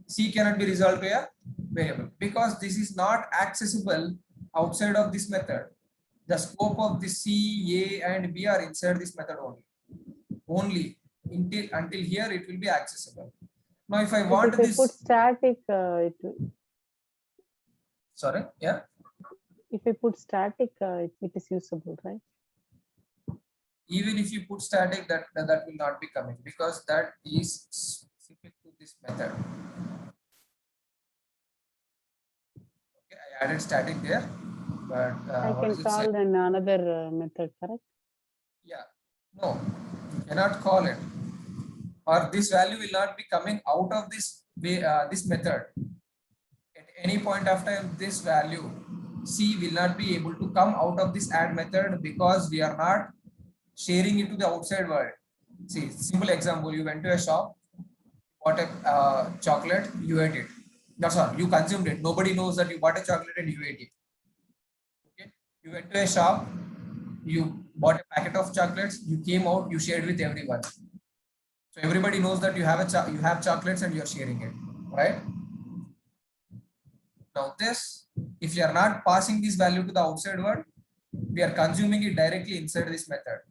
C cannot be resolved to a variable because this is not accessible outside of this method. The scope of the C, A, and B are inside this method only. only until here it will be accessible. Now if I But want if I this, put static, sorry, yeah, if I put static, it is usable, right? even if you put static, that will not be coming because that is specific to this method. Okay, I added static there, but I what can does it say? call then another method, correct? Yeah, no, you cannot call it, or this value will not be coming out of this this method. At any point of time, this value C will not be able to come out of this add method because we are not sharing it to the outside world. See, simple example, you went to a shop, bought a chocolate, you ate it. That's all, you consumed it. Nobody knows that you bought a chocolate and you ate it. Okay, you went to a shop, you bought a packet of chocolates, you came out, you shared with everyone. So everybody knows that you have chocolates and you're sharing it, right? Now this, if you are not passing this value to the outside world, we are consuming it directly inside this method.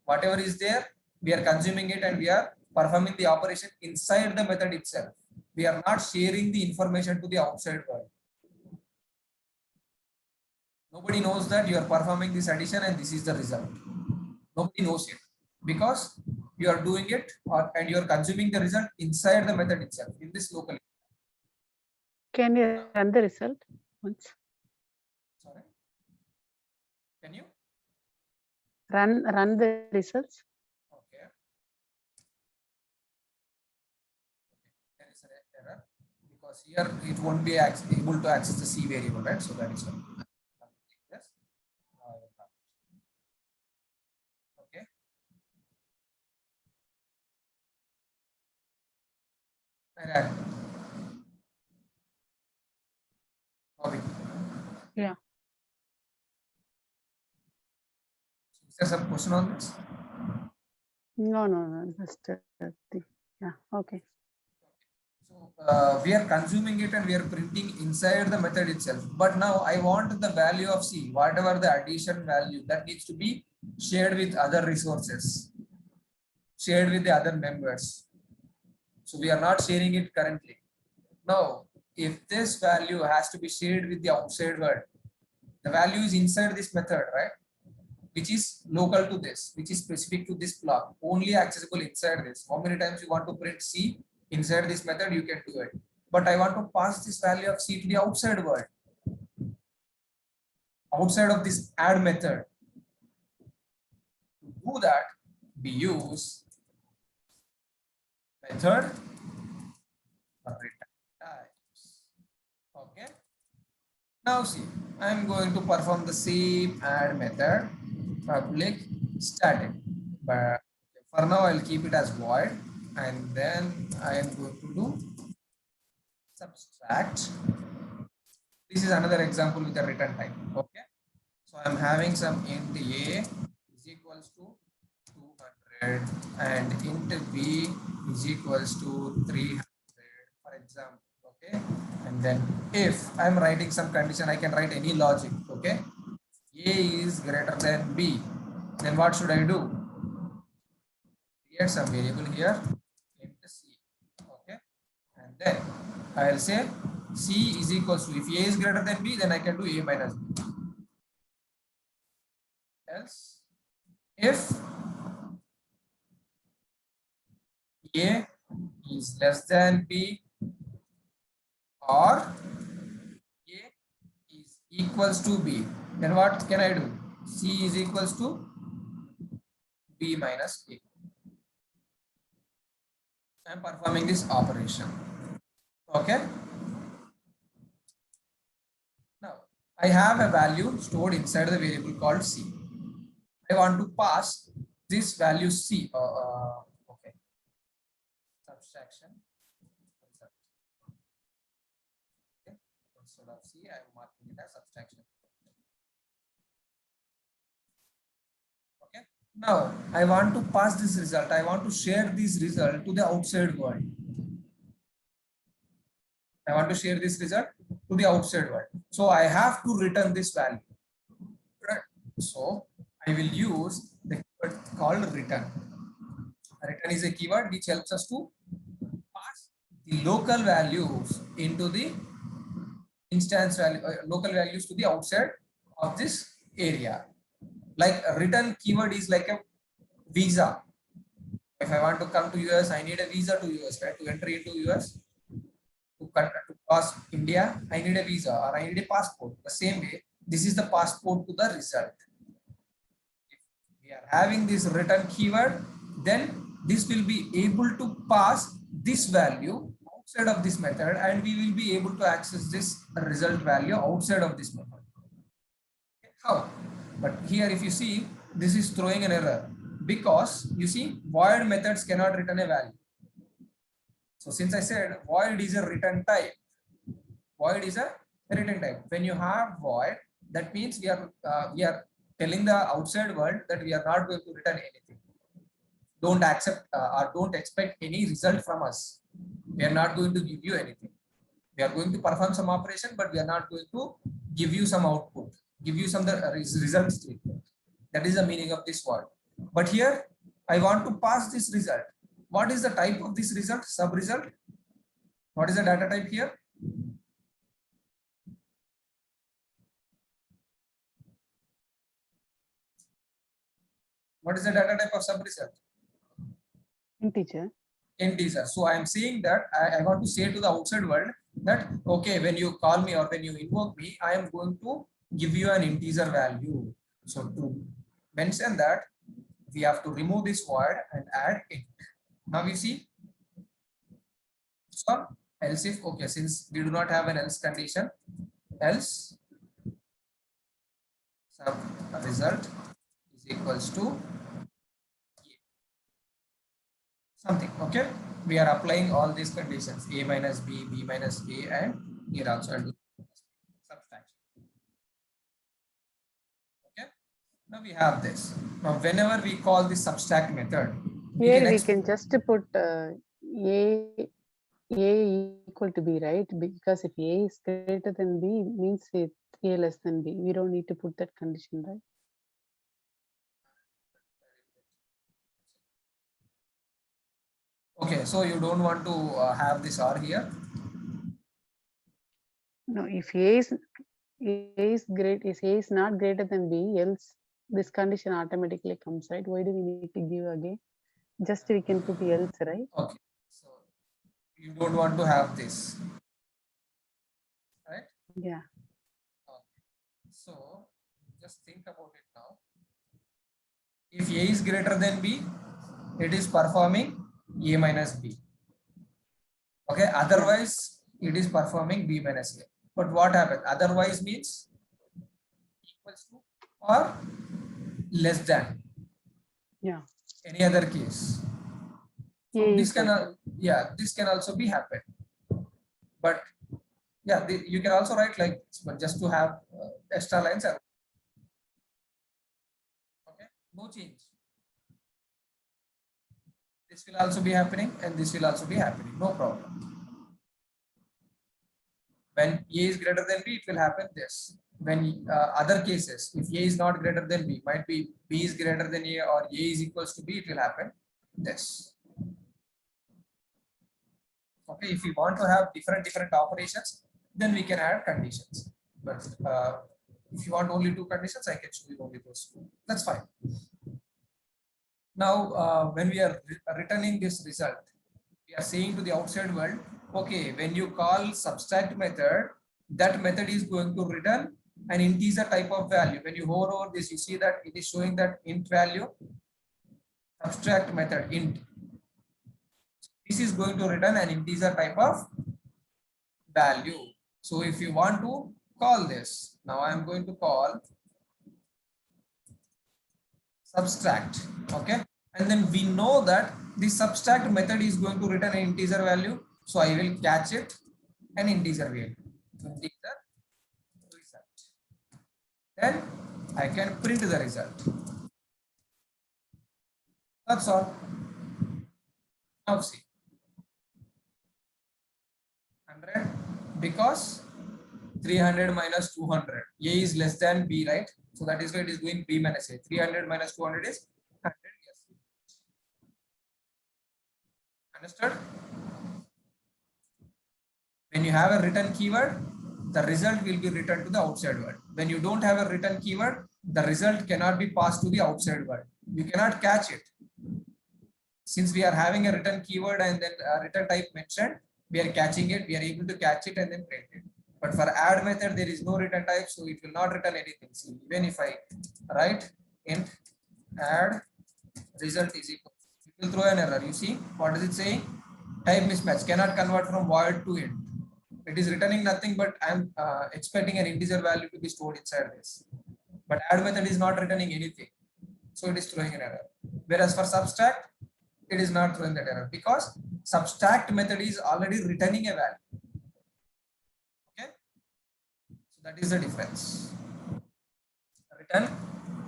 Whatever is there, we are consuming it and we are performing the operation inside the method itself. We are not sharing the information to the outside world. Nobody knows that you are performing this addition and this is the result. Nobody knows it because you are doing it and you are consuming the result inside the method itself in this local. Can you run the result once? Sorry, can you Run the results? Okay. There is an error because here it won't be able to access the C variable, right? So that is why. Yes. Okay. Right. Bobby. Yeah. Is there some question on this? No. Just yeah. Okay. So we are consuming it and we are printing inside the method itself. But now I want the value of C, whatever the addition value, that needs to be shared with other resources, shared with the other members. So we are not sharing it currently. Now, if this value has to be shared with the outside world, the value is inside this method, right? Which is local to this, which is specific to this block, only accessible inside this. How many times you want to print C inside this method, you can do it. But I want to pass this value of C to the outside world, outside of this add method. To do that, we use method return types. Okay. Now see, I am going to perform the same add method, public static, but for now I'll keep it as void, and then I am going to do subtract. This is another example with a return type. Okay, so I'm having some int a is equals to 200 and int b is equals to 300, for example. Okay, and then if I'm writing some condition, I can write any logic. Okay, a is greater than b, then what should I do? Create some variable here, int c. Okay, and then I'll say c is equals to, if a is greater than b, then I can do a minus b. Else, if a is less than b or a is equals to b, then what can I do? C is equals to b minus a. I am performing this operation. Okay. Now I have a value stored inside the variable called c. I want to pass this value c. Okay. Subtraction. Okay. Instead of c, I am marking it as subtraction. Okay. Now I want to pass this result. I want to share this result to the outside world. I want to share this result to the outside world. So I have to return this value. Right. So I will use the keyword called return. Return is a keyword which helps us to pass the local values into the instance value, local values to the outside of this area. Like a return keyword is like a visa. If I want to come to US, I need a visa to US, right? To enter into US, to cross India, I need a visa or I need a passport. The same way, this is the passport to the result. If we are having this return keyword, then this will be able to pass this value outside of this method, and we will be able to access this result value outside of this method. How? But here, if you see, this is throwing an error because you see, void methods cannot return a value. So since I said void is a return type, void is a return type. When you have void, that means we are telling the outside world that we are not going to return anything. Don't accept or don't expect any result from us. We are not going to give you anything. We are going to perform some operation, but we are not going to give you some output, give you some result statement. That is the meaning of this word. But here I want to pass this result. What is the type of this result? Sub result. What is the data type here? What is the data type of sub result? Integer. Integer. So I am saying that I want to say to the outside world that, okay, when you call me or when you invoke me, I am going to give you an integer value. So to mention that, we have to remove this void and add int. Now you see, so else if, okay, since we do not have an else condition, else sub result is equals to something. Okay, we are applying all these conditions, a minus b, b minus a, and here also I'll do subtraction. Okay, now we have this. Now whenever we call the subtract method, Here we can just put a equal to b, right? Because if a is greater than b means it's a less than b. We don't need to put that condition, right? Okay, so you don't want to have this or here? No, if a is not greater than b, else this condition automatically comes, right? Why do we need to give again? Just we can put else, right? Okay, so you don't want to have this, right? Yeah. Okay. So just think about it now. If a is greater than b, it is performing a minus b. Okay, otherwise it is performing b minus a. But what happens? Otherwise means equals to or less than. Yeah. Any other case. So this can, yeah, this can also be happen. But yeah, you can also write like this, but just to have extra lines. Okay, no change. This will also be happening and this will also be happening, no problem. When a is greater than b, it will happen this. When other cases, if a is not greater than b, might be b is greater than a or a is equals to b, it will happen this. Okay, if we want to have different operations, then we can add conditions. But if you want only two conditions, I can show you only those two. That's fine. Now, when we are returning this result, we are saying to the outside world, okay, when you call subtract method, that method is going to return an integer type of value. When you hover over this, you see that it is showing that int value, subtract method int. This is going to return an integer type of value. So if you want to call this, now I am going to call subtract, okay? And then we know that the subtract method is going to return an integer value. So I will catch it an integer value. Integer result. Then I can print the result. That's all. Now see. 100 because 300 minus 200. A is less than B, right? So that is why it is doing B minus A. 300 minus 200 is 100. Yes. Understood? When you have a written keyword, the result will be returned to the outside world. When you don't have a written keyword, the result cannot be passed to the outside world. You cannot catch it. Since we are having a written keyword and then a written type mentioned, we are catching it, we are able to catch it and then print it. But for add method, there is no written type, so it will not return anything. So even if I write int add result is equal, it will throw an error. You see, what is it saying? Type mismatch, cannot convert from void to int. It is returning nothing, but I'm expecting an integer value to be stored inside this. But add method is not returning anything, so it is throwing an error. Whereas for subtract, it is not throwing that error because subtract method is already returning a value. Okay, so that is the difference. Return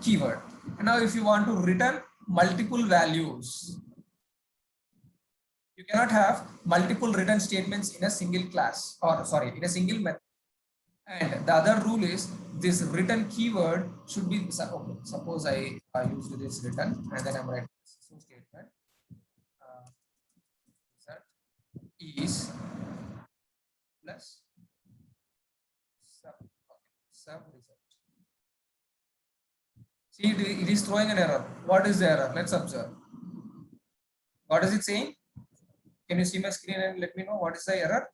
keyword. And now if you want to return multiple values, you cannot have multiple return statements in a single class, or sorry, in a single method. And the other rule is this return keyword should be, okay, suppose I used this return and then I'm writing this statement. Result is plus sub, okay, sub result. See, it is throwing an error. What is the error? Let's observe. What is it saying? Can you see my screen and let me know what is the error?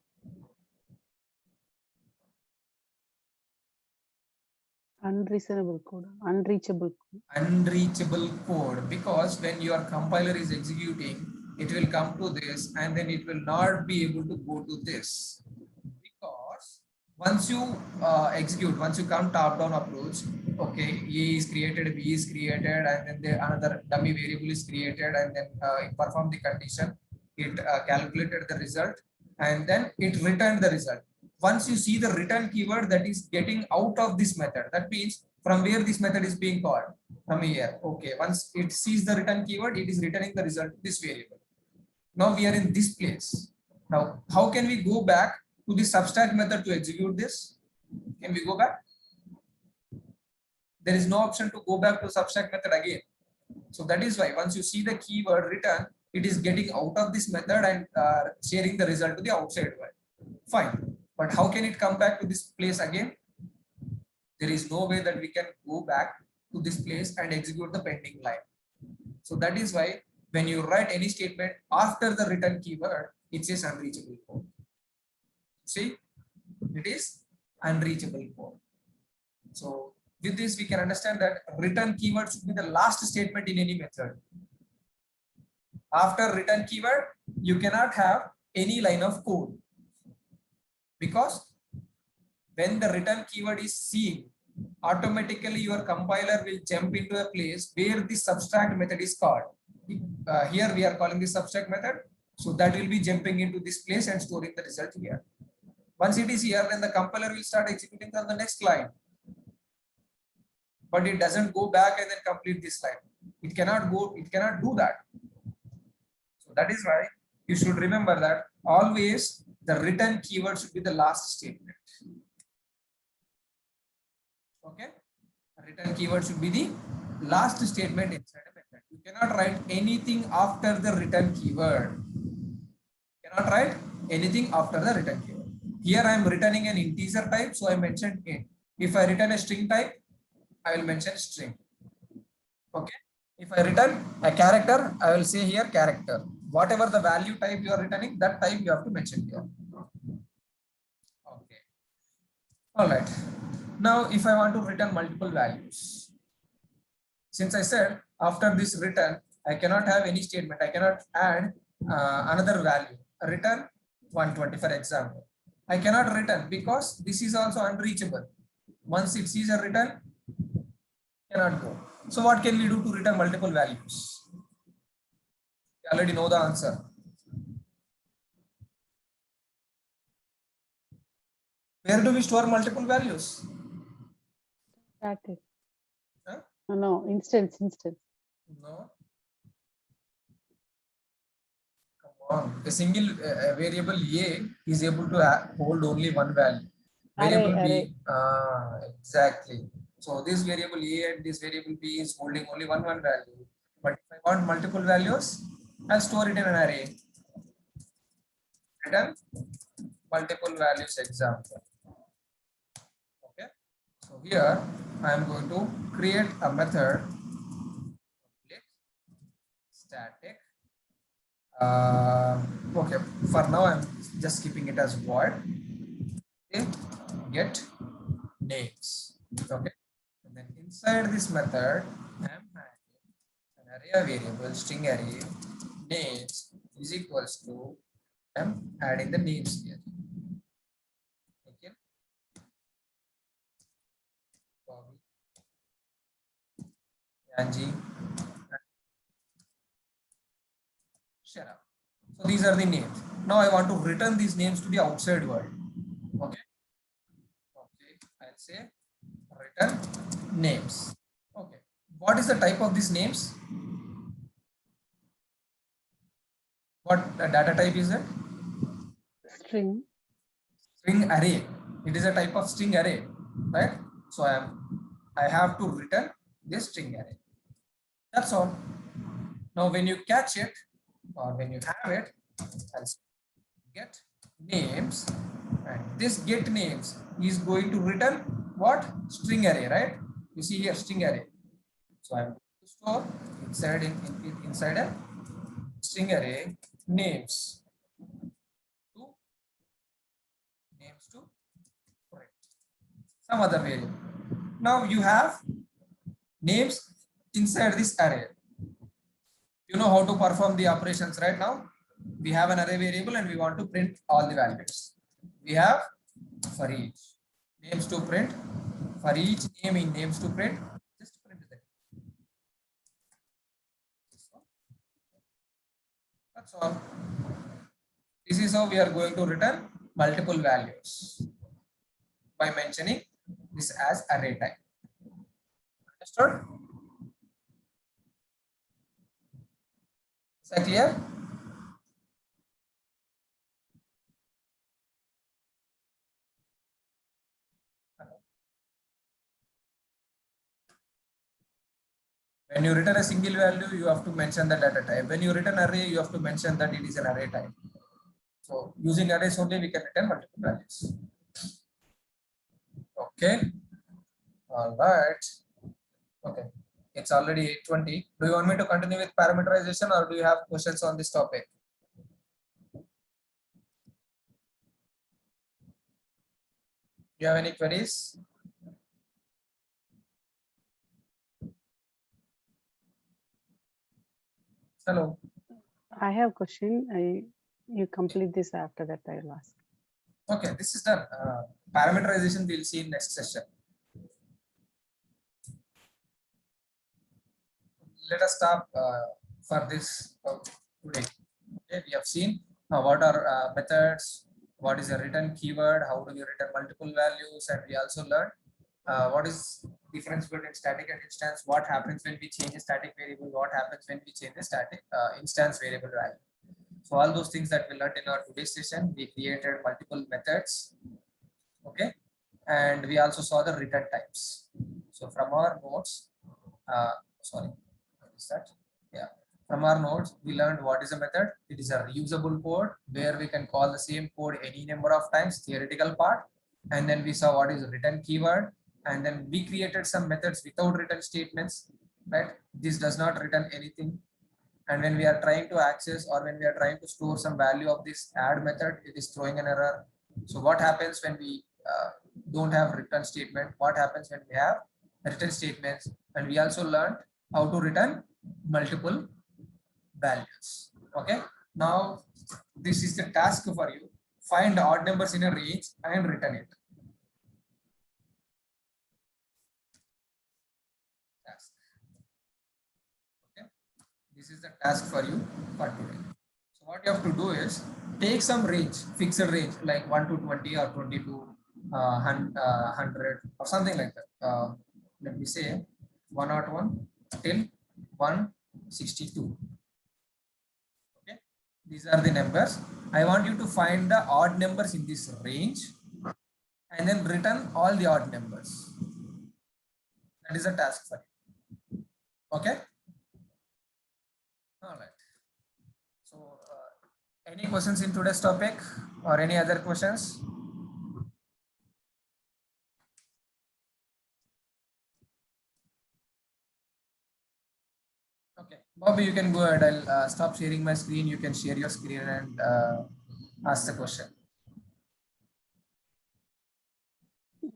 Unreasonable code, unreachable code. Unreachable code, because when your compiler is executing, it will come to this and then it will not be able to go to this, because once you execute, once you come top down approach, okay, A is created, B is created, and then another dummy variable is created, and then it performed the condition, it calculated the result, and then it returned the result. Once you see the return keyword that is getting out of this method, that means from where this method is being called, from here. Okay, once it sees the return keyword, it is returning the result to this variable. Now we are in this place. Now, how can we go back to the subtract method to execute this? Can we go back? There is no option to go back to subtract method again. So that is why once you see the keyword return, it is getting out of this method and sharing the result to the outside world. Fine. But how can it come back to this place again? There is no way that we can go back to this place and execute the pending line. So that is why when you write any statement after the return keyword, it says unreachable code. See, it is unreachable code. So with this, we can understand that return keyword should be the last statement in any method. After return keyword, you cannot have any line of code, because when the return keyword is seen, automatically your compiler will jump into a place where the subtract method is called. Here we are calling the subtract method, so that will be jumping into this place and storing the result here. Once it is here, then the compiler will start executing on the next line, but it doesn't go back and then complete this line. It cannot do that. So that is why you should remember that always the return keyword should be the last statement. Okay, return keyword should be the last statement inside a method. You cannot write anything after the return keyword. You cannot write anything after the return keyword. Here I am returning an integer type, so I mentioned int. If I return a string type, I will mention string. Okay. If I return a character, I will say here character. Whatever the value type you are returning, that type you have to mention here. Okay. All right. Now, if I want to return multiple values, since I said after this return, I cannot have any statement. I cannot add another value. Return 120, for example. I cannot return because this is also unreachable. Once it sees a return, cannot go. So what can we do to return multiple values? You already know the answer. Where do we store multiple values? Static. Huh? No, instance. No. Come on. A single variable A is able to hold only one value. Variable Array. B, exactly. So this variable A and this variable B is holding only one value. But if I want multiple values, I'll store it in an array. return multiple values example. Okay, so here I am going to create a method static. Okay, for now I'm just keeping it as void. Okay, get names. Okay, and then inside this method I'm having an array variable string array names is equals to I'm adding the names here. Okay, Bobby, Angie, Shara. So these are the names. Now I want to return these names to the outside world. Okay. Okay. I'll say return names. Okay. What is the type of these names? What data type is it? String. String array. It is a type of string array, right? So I have to return this string array. That's all. Now when you catch it or when you have it, I'll say get names, and this get names is going to return what? String array, right? You see here string array. So I'm going to store inside a string array names to print some other variable. Now you have names inside this array. You know how to perform the operations right now. We have an array variable and we want to print all the values. We have for each names to print, for each name in names to print, just print that. That's all. This is how we are going to return multiple values by mentioning this as array type. Understood? Is that clear? When you return a single value, you have to mention the data type. When you return array, you have to mention that it is an array type. So using arrays only, we can return multiple values. Okay. All right. Okay. It's already 8:20. Do you want me to continue with parameterization or do you have questions on this topic? Do you have any queries? Hello. I have a question. You complete this after that I'll ask. Okay, this is done. Parameterization we'll see in next session. Let us stop for this today. Okay, we have seen what are methods, what is a return keyword, how do we return multiple values, and we also learned what is difference between static and instance, what happens when we change a static variable, what happens when we change a static instance variable value. So all those things that we learned in our today's session, we created multiple methods. Okay, and we also saw the return types. So from our notes, sorry, what is that? Yeah, from our notes, we learned what is a method. It is a reusable code where we can call the same code any number of times, theoretical part. And then we saw what is a return keyword. And then we created some methods without return statements, right? This does not return anything. And when we are trying to access or when we are trying to store some value of this add method, it is throwing an error. So what happens when we don't have return statement? What happens when we have return statements? And we also learned how to return multiple values. Okay, now this is the task for you. Find odd numbers in a range and return it. Task. Okay, this is the task for you for today. So what you have to do is take some range, fixed range like 1 to 20 or 20 to 100 or something like that. Let me say 101 till 162. Okay, these are the numbers. I want you to find the odd numbers in this range and then return all the odd numbers. That is a task for you. Okay. All right. So Any questions in today's topic or any other questions? Okay, Bobby, you can go ahead. I'll stop sharing my screen. You can share your screen and ask the question.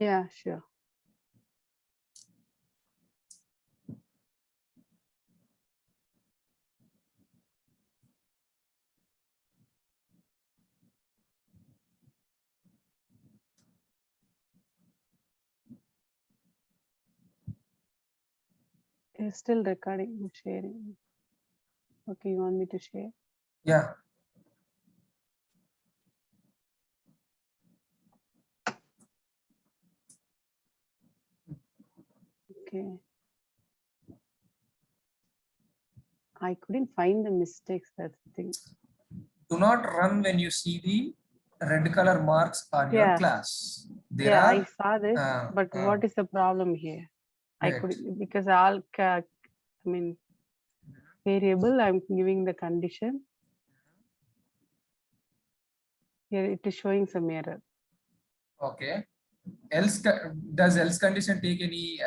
Yeah, sure. It's still recording and sharing. Okay, you want me to share? Yeah. Okay. I couldn't find the mistakes, that's the thing. Do not run when you see the red color marks on your Yeah. class. There Yeah, are I saw this, but what is the problem here? I right. could, because I mean, variable, I'm giving the condition. Here it is showing some error. Okay. Else does else condition take any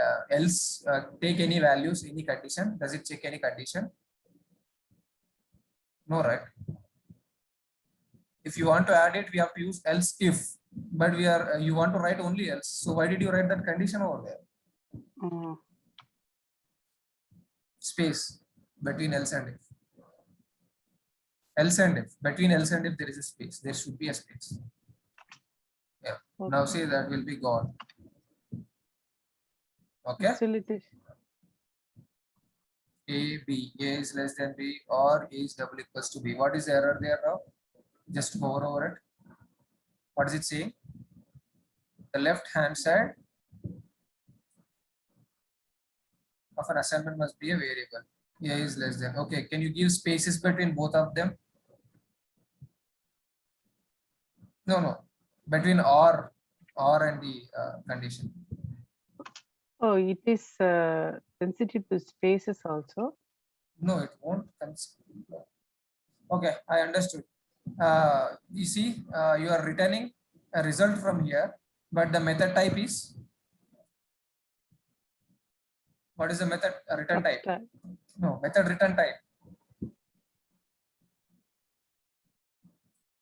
take any values, any condition? Does it check any condition? No, right? If you want to add it, we have to use else if. But we are you want to write only else. So why did you write that condition over there? Oh, Space between else and if. Else and if. Between else and if there is a space. There should be a space. Yeah. Now okay. see that will be gone. Okay. Still it is. A, B, A is less than B or A is double equals to B. What is the error there now? Just hover over it. What is it saying? The left hand side of an assignment must be a variable. A is less than. Okay, can you give spaces between both of them? No. Between or and the condition. Oh, it is sensitive to spaces also. No, it won't. Okay, I understood. You see, you are returning a result from here, but the method type is, what is the method return type? Subtract. No, method return type.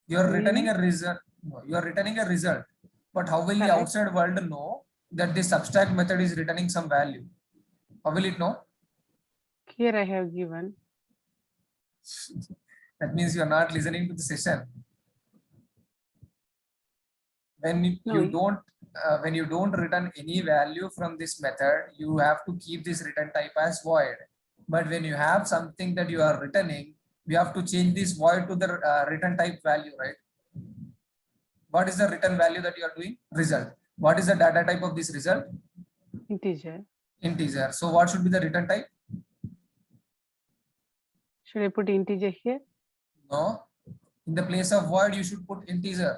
You are returning a result. No, you are returning a result. But how will the Correct. outside world know that this subtract method is returning some value? How will it know? Here I have given. That means you are not listening to the session. When No, when you don't return any value from this method, you have to keep this return type as void. But when you have something that you are returning, you have to change this void to the return type value, right? What is the return value that you are doing? Result. What is the data type of this result? integer. Integer. So what should be the return type? Should I put integer here? No. In the place of void, you should put integer.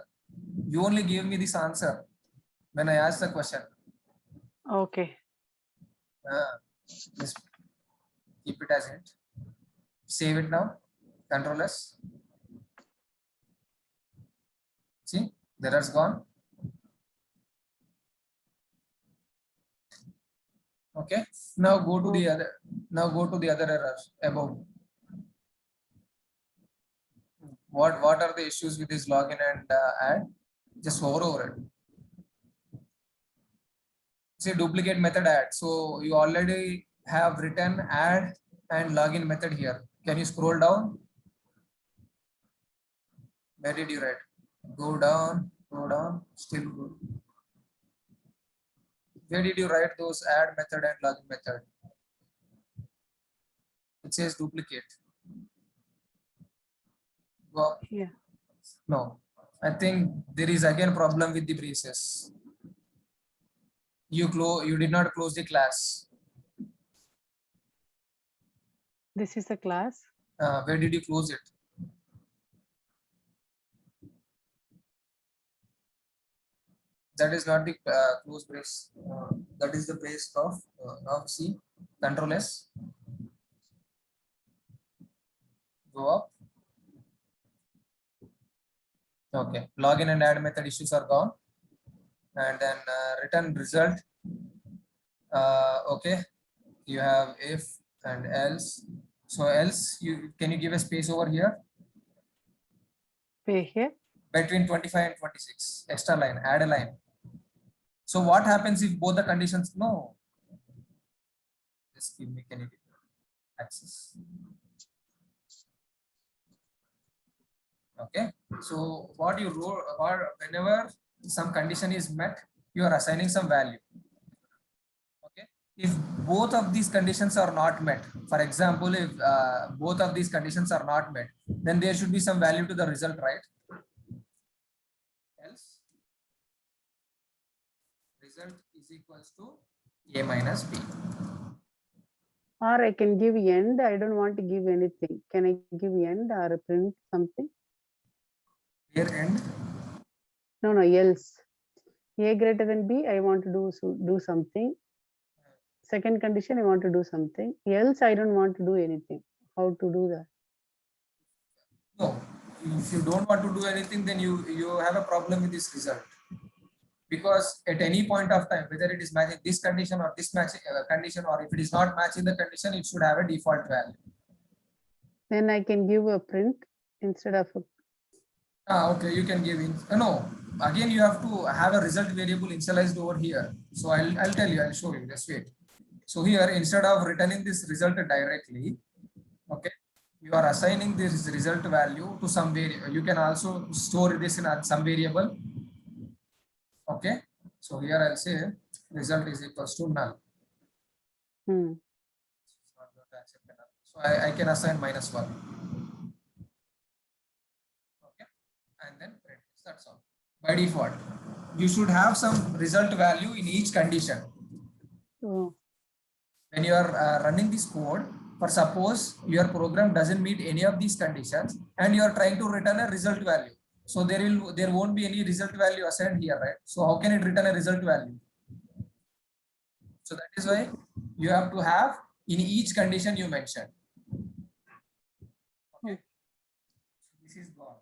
You only gave me this answer when I asked the question. Okay. Just keep it as it. Save it now. Control S. See, the error's gone. Okay. Now go to the other. Now go to the other errors above. What are the issues with this login and add? Just hover over it. See, duplicate method add. So you already have written add and login method here. Can you scroll down? Where did you write? Go down, still go. Where did you write those add method and login method? It says duplicate. Well, Yeah. no, I think there is again problem with the braces. You did not close the class. This is a class. Where did you close it? That is not the close brace. That is the brace of now see Control S. Go up. Okay, login and add method issues are gone, and then return result. Okay, you have if and else. So else, can you give a space over here Pay here. between 25 and 26? Extra line, add a line. So what happens if both the conditions? No, just give me, can you give access? Okay, so what you wrote, or whenever some condition is met, you are assigning some value. Okay, if both of these conditions are not met, for example, if both of these conditions are not met, then there should be some value to the result, right? Else result is equals to a minus b. Or I can give end. I don't want to give anything. Can I give end or print something? Here end. No, else. A greater than B, I want to do something. Second condition, I want to do something. Else, I don't want to do anything. How to do that? No, if you don't want to do anything, then you have a problem with this result. Because at any point of time, whether it is matching this condition or this matching condition, or if it is not matching the condition, it should have a default value. Then I can give a print instead of Okay, you can give in. No, again you have to have a result variable initialized over here. So I'll tell you. I'll show you. Just wait. So here, instead of returning this result directly, okay, you are assigning this result value to some variable. You can also store this in some variable. Okay, so here I'll say result is equals to null. So I can assign -1. Okay, and then print this. That's all. By default, you should have some result value in each condition. Oh. When you are running this code, for suppose your program doesn't meet any of these conditions, and you are trying to return a result value. So there won't be any result value assigned here, right? So how can it return a result value? So that is why you have to have in each condition you mentioned. Okay. This is gone.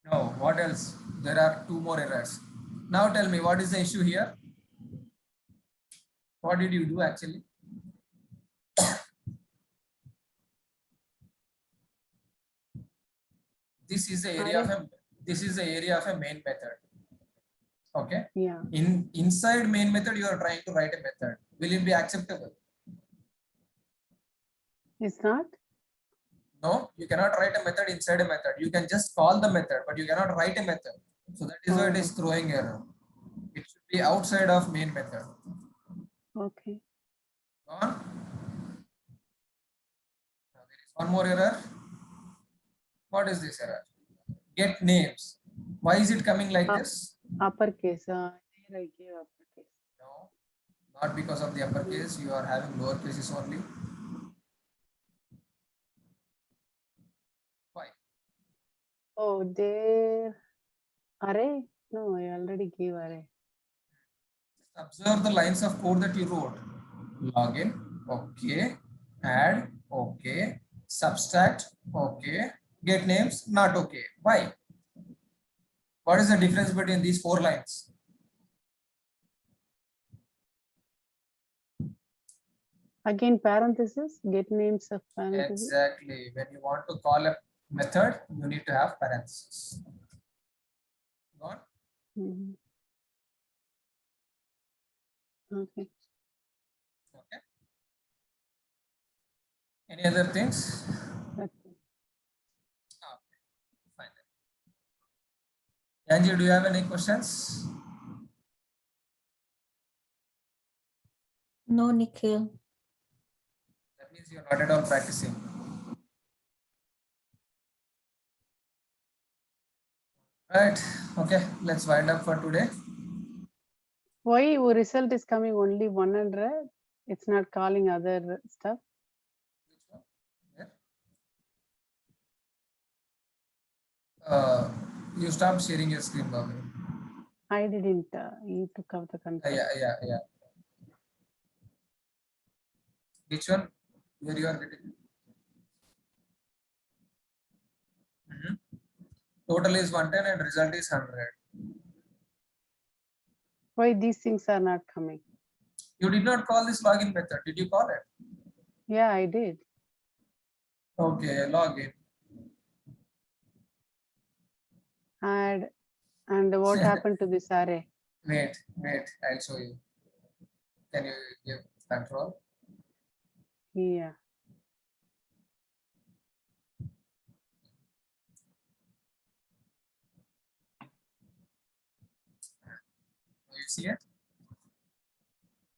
No, what else? There are 2 more errors. Now tell me, what is the issue here? What did you do actually? This is the area of a main method. Okay. Yeah. Inside main method, you are trying to write a method. Will it be acceptable? It's not? No, you cannot write a method inside a method. You can just call the method, but you cannot write a method. So that is why it is throwing error. It should be outside of main method. Okay. On. Now there is one more error. What is this error? Get names. Why is it coming like this? Uppercase. There I gave uppercase. No, not because of the uppercase. You are having lower cases only. Why? Oh, there. Array? No, I already gave array. Observe the lines of code that you wrote. Login, okay. Add, okay. Subtract, okay. Get names, not okay. Why? What is the difference between these 4 lines? Again, parenthesis, get names of parenthesis. Exactly. When you want to call a method, you need to have parentheses. Gone? Okay. Okay. Any other things? Okay. Okay. Fine. Angie, do you have any questions? No, Nikhil. That means you're not at all practicing. Right. Okay. Let's wind up for today. Why your result is coming only 100? It's not calling other stuff. Which one? Where? You stopped sharing your screen, Bobby. I didn't. You took out the control. Yeah. Which one? Where you are getting? Total is 110 and result is 100. Why these things are not coming? You did not call this login method. Did you call it? Yeah, I did. Okay, login. And what happened to this array? Wait, I'll show you. Can you give control? Yeah. You see it?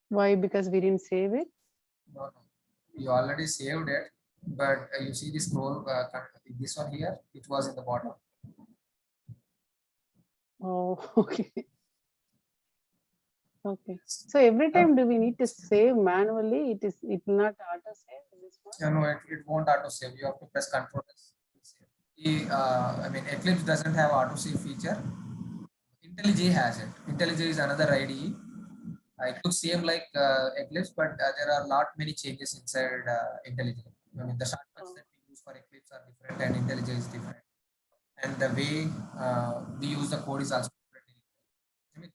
Why? Because we didn't save it? No. You already saved it, but you see this scroll, this one here, it was in the bottom. Oh, okay. Okay. So every time do we need to save manually? It will not auto save this one? No, it won't auto save. You have to press Control S. I mean, Eclipse doesn't have auto save feature. IntelliJ has it. IntelliJ is another IDE. It looks same like Eclipse, but there are many changes inside IntelliJ. I mean, the shortcuts that we use for Eclipse are different, and IntelliJ is different. And the way we use the code is also different. I mean,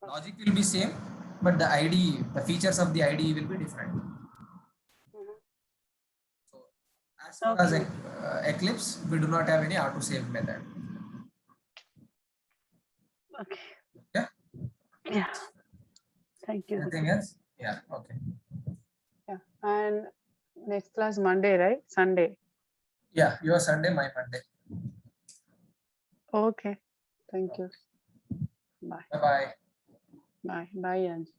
logic will be same, but the IDE, the features of the IDE will be different. So, as far as Eclipse, we do not have any auto save method. Okay. Yeah. Yeah. Thank you. Anything else? Yeah. Okay. Yeah. And next class Monday, right? Sunday. Yeah. Your Sunday, my Monday. Okay. Thank you. Bye. Bye bye. Bye. Bye, Anji.